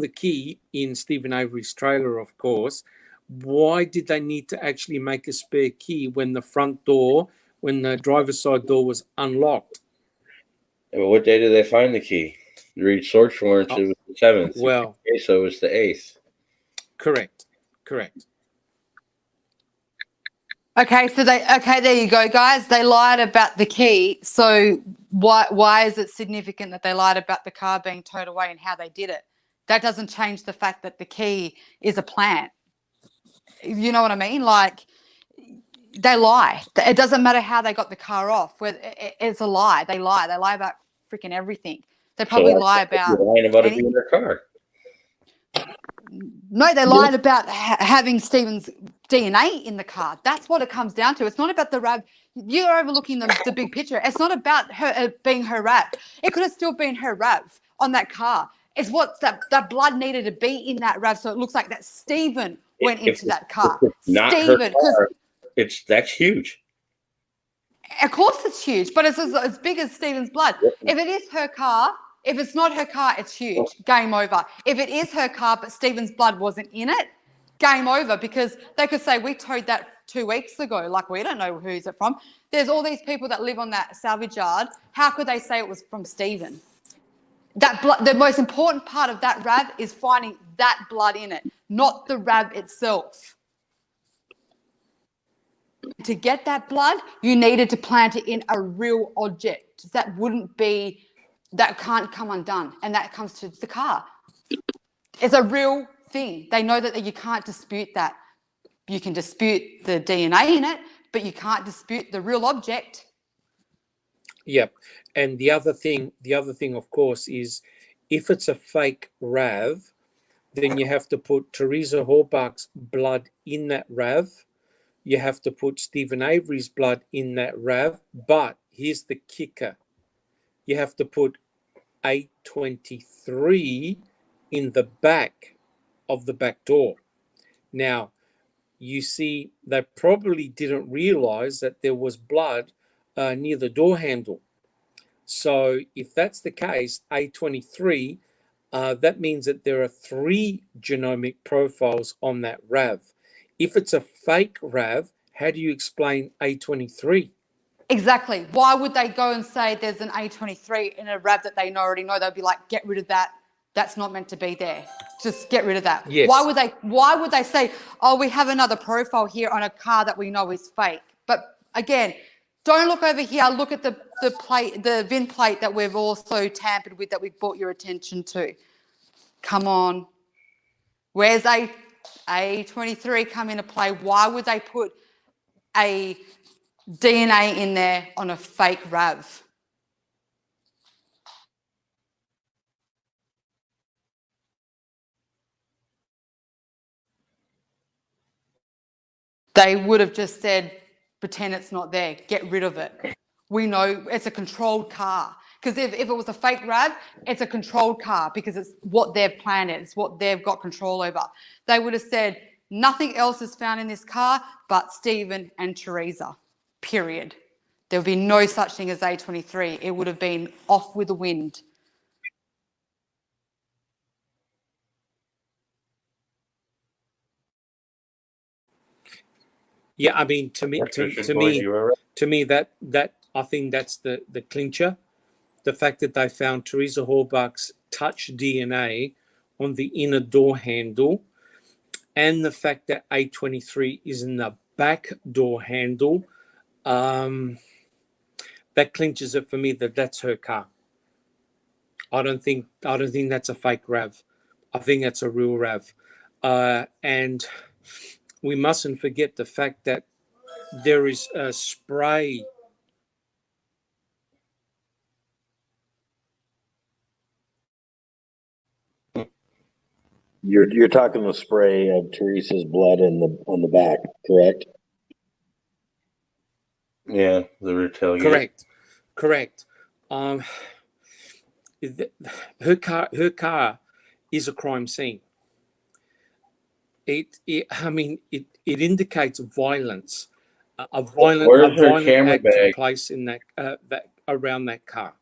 the key in Stephen Avery's trailer, of course. Why did they need to actually make a spare key when the driver's side door was unlocked? Well, what day did they find the key? Read search warrants. It was the 7th. Well, Okay, so it was the 8th. correct. Okay, so there you go, guys. They lied about the key. So why is it significant that they lied about the car being towed away and how they did it? That doesn't change the fact that the key is a plant. You know what I mean? Like, they lie. It doesn't matter how they got the car off. It's a lie. They lie about freaking everything. They probably lie about lying about it being their car. No, they lied about having Stephen's DNA in the car. That's what it comes down to. It's not about the RAV. You're overlooking the big picture. It's not about her being her RAV. It could have still been her RAV on that car. It's what that blood needed to be in that RAV, so it looks like that Stephen went into that car. Not Stephen, her car. That's huge. Of course it's huge, but it's as big as Stephen's blood. If it is her car, if it's not her car, it's huge. Game over. If it is her car, but Stephen's blood wasn't in it, game over, because they could say, we towed that 2 weeks ago. Like, we don't know who's it from. There's all these people that live on that salvage yard. How could they say it was from Stephen? That blood, the most important part of that RAV is finding that blood in it, not the RAV itself. To get that blood, you needed to plant it in a real object that can't come undone, and that comes to the car. It's a real thing. They know that you can't dispute that. You can dispute the DNA in it, but you can't dispute the real object. Yep. And the other thing, of course, is if it's a fake RAV, then you have to put Teresa Horbach's blood in that RAV. You have to put Stephen Avery's blood in that RAV. But here's the kicker. You have to put 823 in the back of the back door. Now, you see, they probably didn't realize that there was blood near the door handle. So if that's the case, A23, that means that there are 3 genomic profiles on that RAV. If it's a fake RAV, how do you explain A23? Exactly. Why would they go and say there's an A23 in a RAV that they already know? They'd be like, get rid of that. That's not meant to be there. Just get rid of that. Yes. Why would they say, oh, we have another profile here on a car that we know is fake? But again, don't look over here. Look at the plate, the VIN plate that we've also tampered with that we've brought your attention to. Come on. Where's A23 come into play? Why would they put a DNA in there on a fake RAV? They would have just said, pretend it's not there, get rid of it. We know it's a controlled car. Because if it was a fake RAV, it's a controlled car because it's what they've planned, it's what they've got control over. They would have said, nothing else is found in this car but Stephen and Teresa, period. There would be no such thing as A23. It would have been off with the wind. Yeah, I mean, to me, that I think that's the clincher. The fact that they found Teresa Hallbuck's touch DNA on the inner door handle, and the fact that A23 is in the back door handle, that clinches it for me that that's her car. I don't think that's a fake RAV. I think that's a real RAV, and we mustn't forget the fact that there is a spray. You're talking the spray of Teresa's blood on the back, correct? Yeah, the rear tailgate. Correct. Her car is a crime scene. It indicates violence. A violent act took place in that around that car.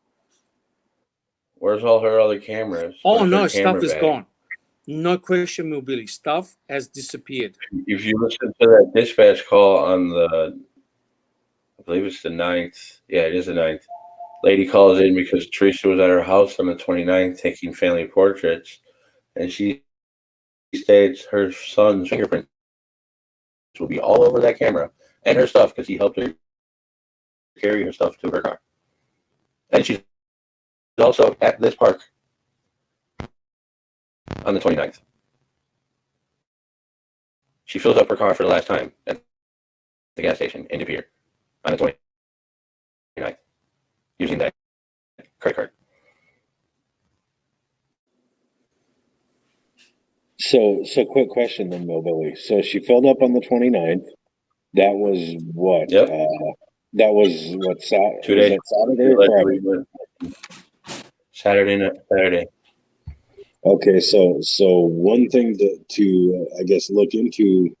Where's all her other cameras? Oh no, stuff is gone. No question, Millbilly. Stuff has disappeared. If you listen to that dispatch call on I believe it's the 9th. Yeah, it is the 9th. Lady calls in because Teresa was at her house on the 29th taking family portraits, and she states her son's fingerprints will be all over that camera and her stuff because he helped her carry her stuff to her car. And she's also at this park on the 29th. She fills up her car for the last time at the gas station in De Pere on the 29th using that credit card. So quick question then, Billy. So she filled up on the 29th. That was what? Yep. That was what? 2 days. Saturday or Friday? Saturday. Okay, so one thing to I guess look into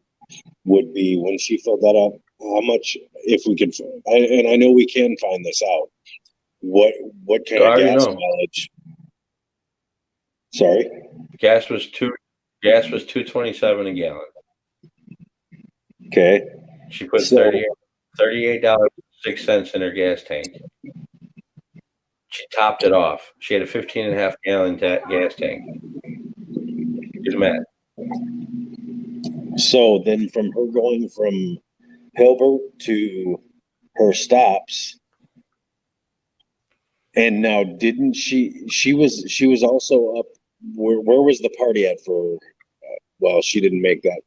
would be when she filled that up, how much, if we could, and I know we can find this out. What kind of gas mileage? Sorry, Gas was $2.27 a gallon. Okay. She put $38.06 in her gas tank. She topped it off. She had a 15.5 gallon gas tank. She's mad. So then from her going from Hilbert to her stops, and now didn't she was also up, where was the party at for, well, she didn't make that,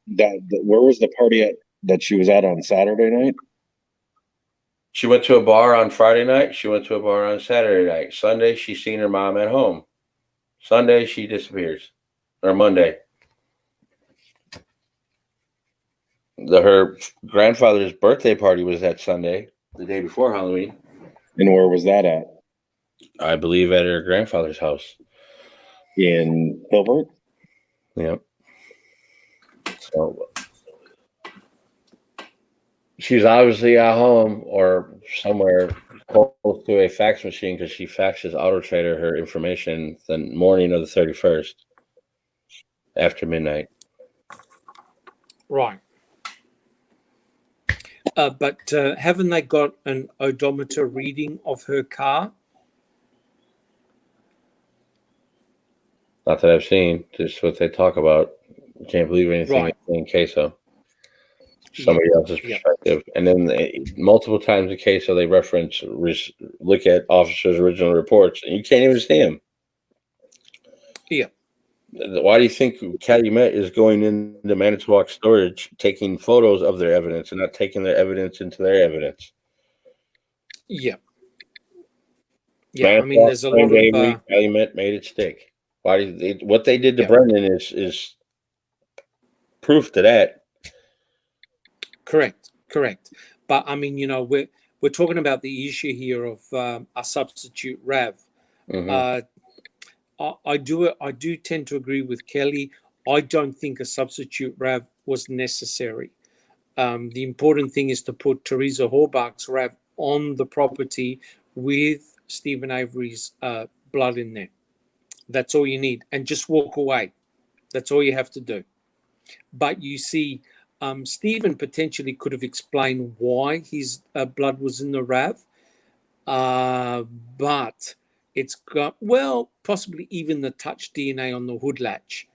where was the party at that she was at on Saturday night? She went to a bar on Friday night. She went to a bar on Saturday night. Sunday, she's seen her mom at home. Sunday, she disappears. Or Monday. Her grandfather's birthday party was that Sunday, the day before Halloween. And where was that at? I believe at her grandfather's house. In Hilbert? Yep. So she's obviously at home or somewhere close to a fax machine because she faxes AutoTrader her information the morning of the 31st after midnight. Right. But haven't they got an odometer reading of her car? Not that I've seen, just what they talk about. You can't believe anything Right. in queso. Yeah, Somebody else's yeah. perspective. And then multiple times in queso, they reference, look at officers' original reports, and you can't even see them. Yeah. Why do you think Calumet is going into Manitowoc storage, taking photos of their evidence and not taking their evidence into their evidence? Yeah. Yeah, I mean, there's a lot of Calumet made it stick. Why did they, what they did to Yeah. Brendan is proof to that. correct. But I mean, you know, we're talking about the issue here of a substitute RAV. Mhm. I do tend to agree with Kelly. I don't think a substitute RAV was necessary. The important thing is to put Teresa Horbach's RAV on the property with Stephen Avery's blood in there. That's all you need, and just walk away. That's all you have to do. But you see, Stephen potentially could have explained why his blood was in the RAV, but it's got, well, possibly even the touch DNA on the hood latch,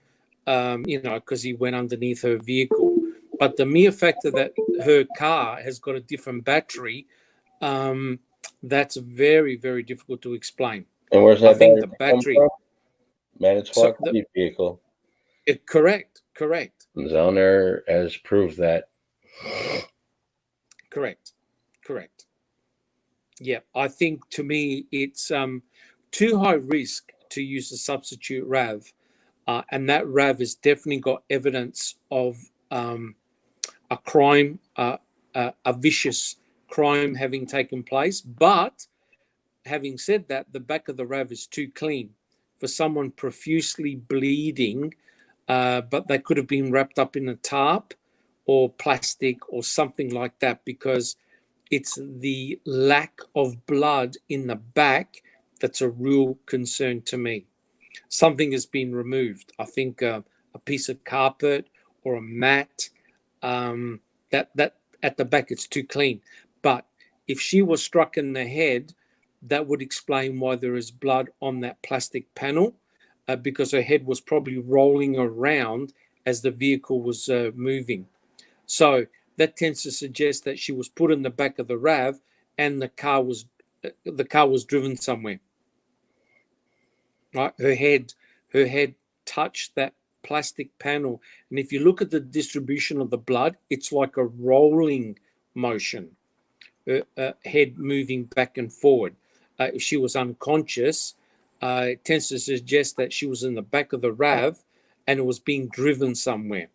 you know, because he went underneath her vehicle. But the mere fact that her car has got a different battery, that's very, very difficult to explain. And where's I that think the battery come battery. from? Manitowoc So vehicle. Correct. Zellner has proved that. Correct. Yeah, I think to me it's too high risk to use a substitute RAV, and that RAV has definitely got evidence of a crime, a vicious crime having taken place. But having said that, the back of the RAV is too clean for someone profusely bleeding, but they could have been wrapped up in a tarp or plastic or something like that, because it's the lack of blood in the back that's a real concern to me. Something has been removed. I think a piece of carpet or a mat, that at the back it's too clean. But if she was struck in the head, that would explain why there is blood on that plastic panel, because her head was probably rolling around as the vehicle was moving. So that tends to suggest that she was put in the back of the RAV and the car was driven somewhere. Right, her head touched that plastic panel, and if you look at the distribution of the blood, it's like a rolling motion, head moving back and forward. If she was unconscious, it tends to suggest that she was in the back of the RAV and it was being driven somewhere.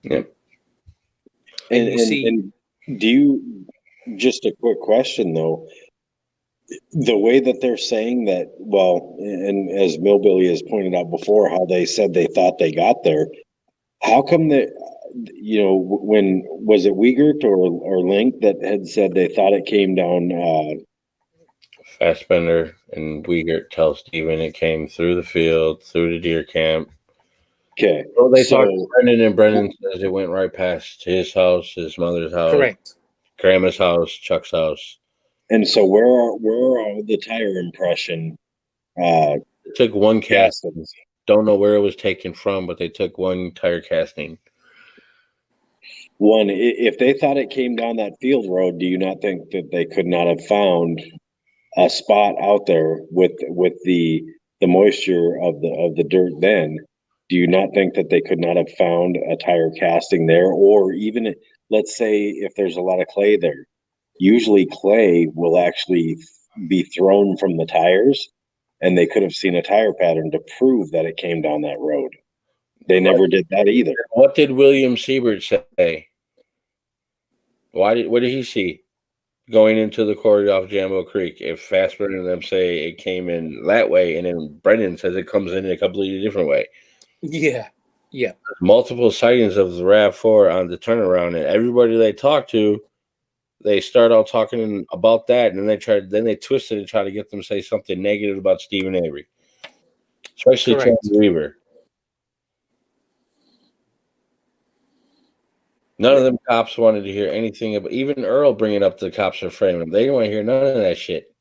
Yep. And you see, and do you, just a quick question though, the way that they're saying that, well, and as Millbilly has pointed out before, how they said they thought they got there, how come that, you know, when was it Wiegert or Link that had said they thought it came down Fassbender and Wiegert tell Steven it came through the field, through the deer camp. okay. Well, they So- talked to Brendan, and Brendan says it went right past his house, his mother's house, correct. Grandma's house, Chuck's house. And so where are the tire impression It took one cast. castings? Don't know where it was taken from, but they took one tire casting. One, if they thought it came down that field road, do you not think that they could not have found a spot out there with the moisture of the dirt then? Do you not think that they could not have found a tire casting there? Or even, let's say, if there's a lot of clay there, usually clay will actually be thrown from the tires, and they could have seen a tire pattern to prove that it came down that road. They never did that either. What did William Siebert say? What did he see going into the quarry off Jambo Creek? If Fassbender and them say it came in that way, and then Brendan says it comes in a completely different way. Yeah. Multiple sightings of the RAV4 on the turnaround, and everybody they talk to, they start out talking about that, and then they twist it and try to get them to say something negative about Stephen Avery, especially Correct. Travis Weaver. None of them cops wanted to hear anything about. Even Earl bringing up the cops are framing him. They didn't want to hear none of that shit.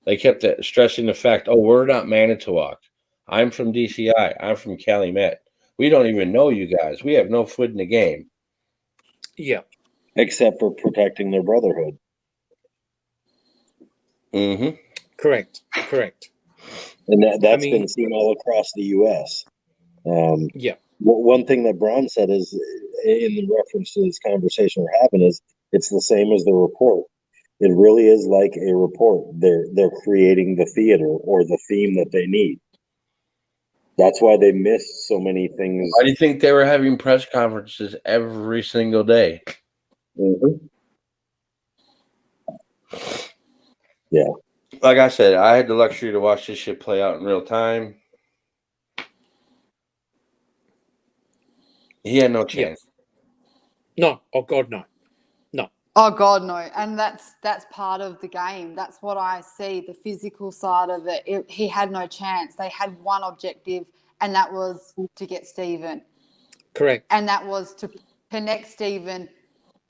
They kept stressing the fact, oh, we're not Manitowoc. I'm from DCI. I'm from Calumet. We don't even know you guys. We have no foot in the game. Yeah. Except for protecting their brotherhood. Mm-hmm. Correct. And that's I mean- been seen all across the U.S. Yeah. One thing that Braun said is, in the reference to this conversation we're having, is it's the same as the report. It really is like a report. They're creating the theater or the theme that they need. That's why they missed so many things. Why do you think they were having press conferences every single day? Mhm. Yeah. Like I said, I had the luxury to watch this shit play out in real time. He had no chance. No. Oh God, no. Oh God, no! And that's part of the game. That's what I see. The physical side of it. He had no chance. They had one objective, and that was to get Stephen, Correct. and that was to connect Stephen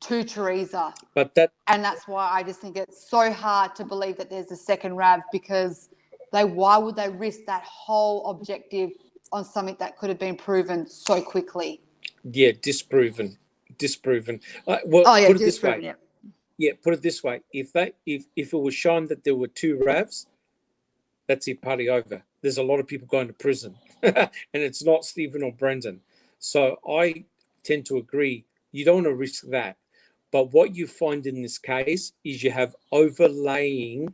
to Teresa. But that And that's why I just think it's so hard to believe that there's a second Rav, because why would they risk that whole objective on something that could have been proven so quickly? disproven. Well, Oh yeah, put it this disproven, way. yeah. Yeah, put it this way: if it was shown that there were two Ravs, that's it, party over. There's a lot of people going to prison, and it's not Stephen or Brendan. So I tend to agree. You don't want to risk that. But what you find in this case is you have overlaying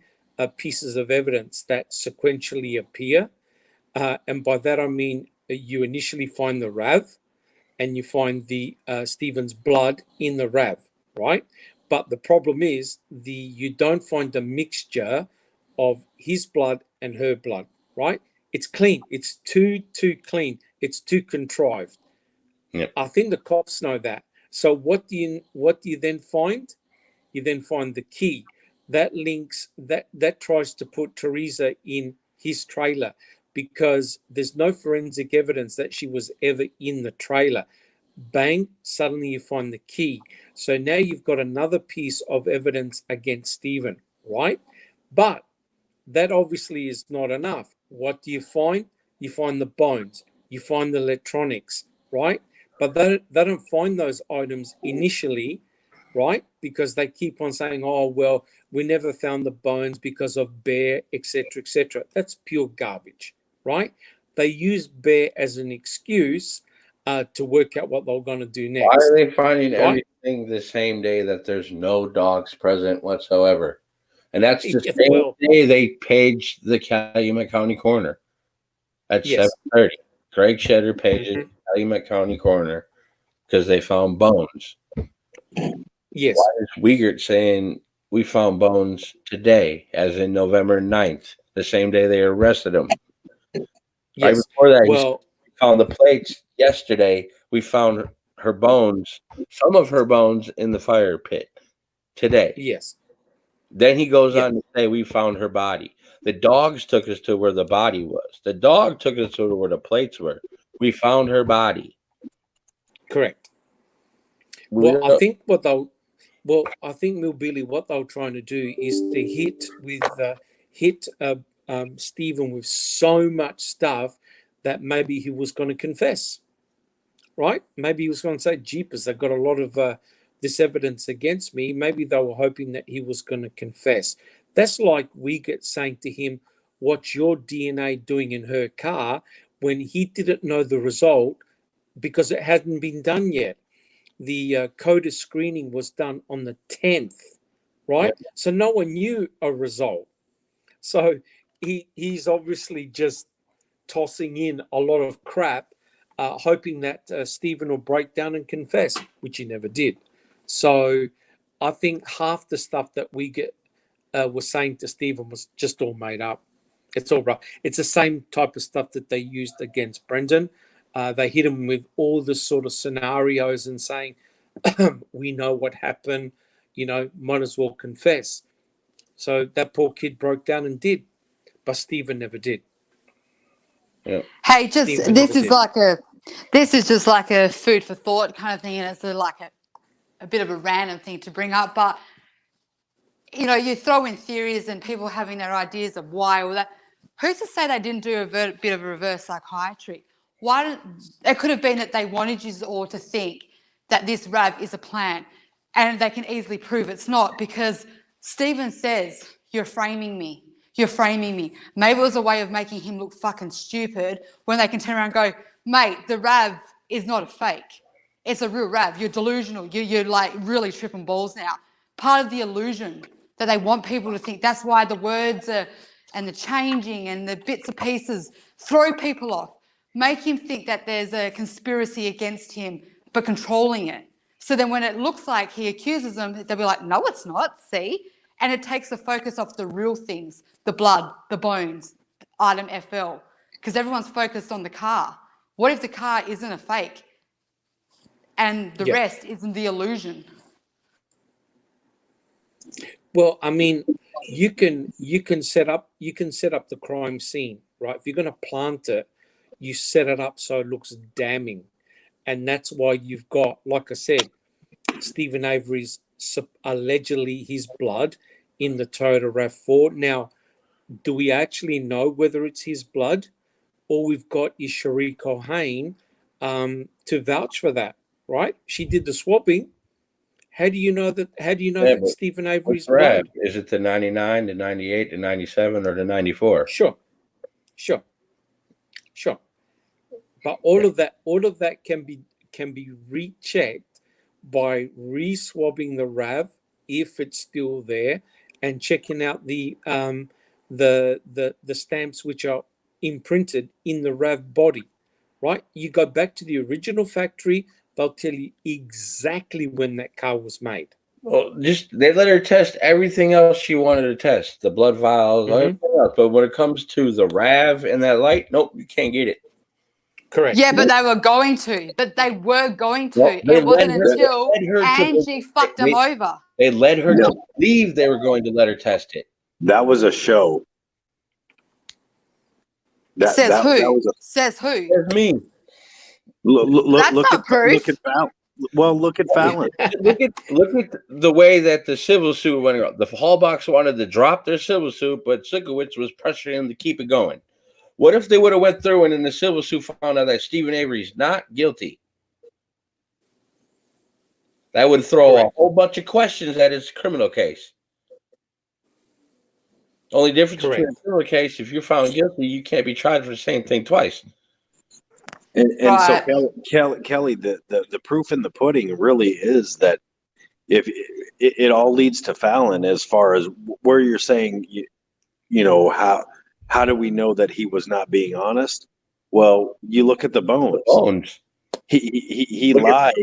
pieces of evidence that sequentially appear, and by that I mean you initially find the Rav, and you find the Stephen's blood in the Rav, right? But the problem is you don't find a mixture of his blood and her blood, right? It's clean. It's too clean. It's too contrived. Yep. I think the cops know that. So what do you then find? You then find the key that links that tries to put Teresa in his trailer, because there's no forensic evidence that she was ever in the trailer. Bang, suddenly you find the key. So now you've got another piece of evidence against Stephen, right? But that obviously is not enough. What do you find? You find the bones, you find the electronics, right? But they don't find those items initially, right? Because they keep on saying, oh, well, we never found the bones because of Bear, etc., etc. That's pure garbage, right? They use Bear as an excuse to work out what they're going to do next. Why are they finding Right? everything the same day that there's no dogs present whatsoever? And that's the Yeah, same well- day they paged the Calumet County coroner at Yes. 7:30. Greg Shedder pages Mhm. Calumet County coroner because they found bones. Yes. Why is Wiegert saying we found bones today, as in November 9th, the same day they arrested him? Right Yes. before that, he Well, found the plates yesterday. We found her bones, some of her bones, in the fire pit today. yes. Then he goes Yeah. on to say we found her body. The dogs took us to where the body was. The dog took us to where the plates were. We found her body. Correct. We Well, I don't- think I think Mill Billy, what they were trying to do is to hit Stephen with so much stuff that maybe he was going to confess, right? Maybe he was going to say, "Jeepers, they've got a lot of this evidence against me." Maybe they were hoping that he was going to confess. That's like Wiegert saying to him, "What's your DNA doing in her car?" when he didn't know the result because it hadn't been done yet. The CODA screening was done on the 10th, right? Yeah. So no one knew a result. So he's obviously just tossing in a lot of crap, hoping that Stephen will break down and confess, which he never did. So I think half the stuff that was saying to Stephen was just all made up. It's all right. It's the same type of stuff that they used against Brendan. They hit him with all the sort of scenarios and saying, we know what happened, might as well confess. So that poor kid broke down and did, but Stephen never did. Yeah. Hey, Stephen this never is did. like this is just like a food for thought kind of thing, and it's like a bit of a random thing to bring up, but you know, you throw in theories and people having their ideas of why or that. Who's to say they didn't do a bit of a reverse psychiatry? It could have been that they wanted you all to think that this RAV is a plan, and they can easily prove it's not, because Stephen says, you're framing me. You're framing me. Maybe it was a way of making him look fucking stupid when they can turn around and go, mate, the RAV is not a fake. It's a real RAV. You're delusional. You're like really tripping balls now. Part of the illusion that they want people to think. That's why the words are, and the changing and the bits and pieces throw people off. Make him think that there's a conspiracy against him, but controlling it. So then when it looks like he accuses them, they'll be like, no, it's not, see? And it takes the focus off the real things, the blood, the bones, item FL, because everyone's focused on the car. What if the car isn't a fake and the rest isn't the illusion? Well, I mean, you can set up the crime scene, right? If you're going to plant it, you set it up so it looks damning, and that's why you've got, like I said, Stephen Avery's allegedly his blood in the Toyota RAV4. Now, do we actually know whether it's his blood? All we've got is Cherie Cohen to vouch for that, right? She did the swapping. How do you know that? How do you know that Stephen Avery's blood? Is it the 99, the 98, the 97, or the 94? Sure. But all of that can be rechecked by re-swabbing the RAV if it's still there, and checking out the stamps which are imprinted in the RAV body. Right? You go back to the original factory, they'll tell you exactly when that car was made. Well, they let her test everything else she wanted to test, the blood vials, everything else. But when it comes to the RAV and that light, nope, you can't get it. Correct. Yeah, but they were going to. Well, it wasn't until Angie fucked them over. They led her to believe they were going to let her test it. That was a show. Says who? That's me. Look at proof. Fallon. Well, look at Fallon. look at the way that the civil suit went around. The Hallbox wanted to drop their civil suit, but Sikowitz was pressuring them to keep it going. What if they would have went through and in the civil suit found out that Stephen Avery's not guilty? That would throw a whole bunch of questions at his criminal case. Only difference between a criminal case, if you're found guilty, you can't be tried for the same thing twice. And so Kelly, the proof in the pudding really is that if it all leads to Fallon, as far as where you're saying, you know, how do we know that he was not being honest? Well, you look at the bones. He lied.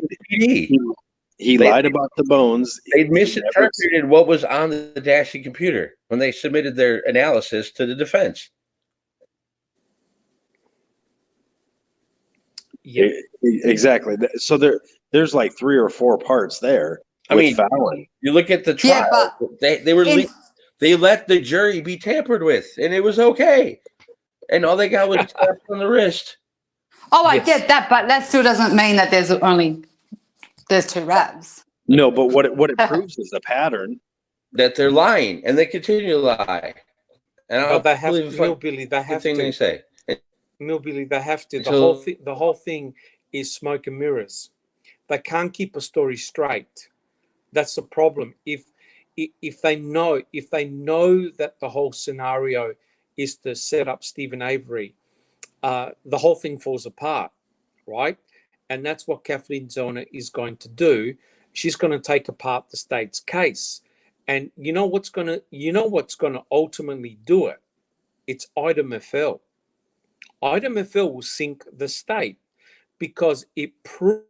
He lied about the bones. They misinterpreted what was on the Dashi computer when they submitted their analysis to the defense. Yeah, exactly. So there's like 3 or 4 parts there. I mean, Fallon. You look at the trial. Yeah, but they let the jury be tampered with, and it was okay. And all they got was taps on the wrist. Oh, I get that, but that still doesn't mean that there's 2 RAVs. No, but what it proves is a pattern that they're lying, and they continue to lie. And they have to. Millbilly, they have to. They say. Millbilly, they have to. So, the whole thing is smoke and mirrors. They can't keep a story straight. That's the problem. If they know that the whole scenario is to set up Stephen Avery, the whole thing falls apart, right? And that's what Kathleen Zellner is going to do. She's going to take apart the state's case, and you know what's going to ultimately do it? It's item FL. Item FL will sink the state because it proves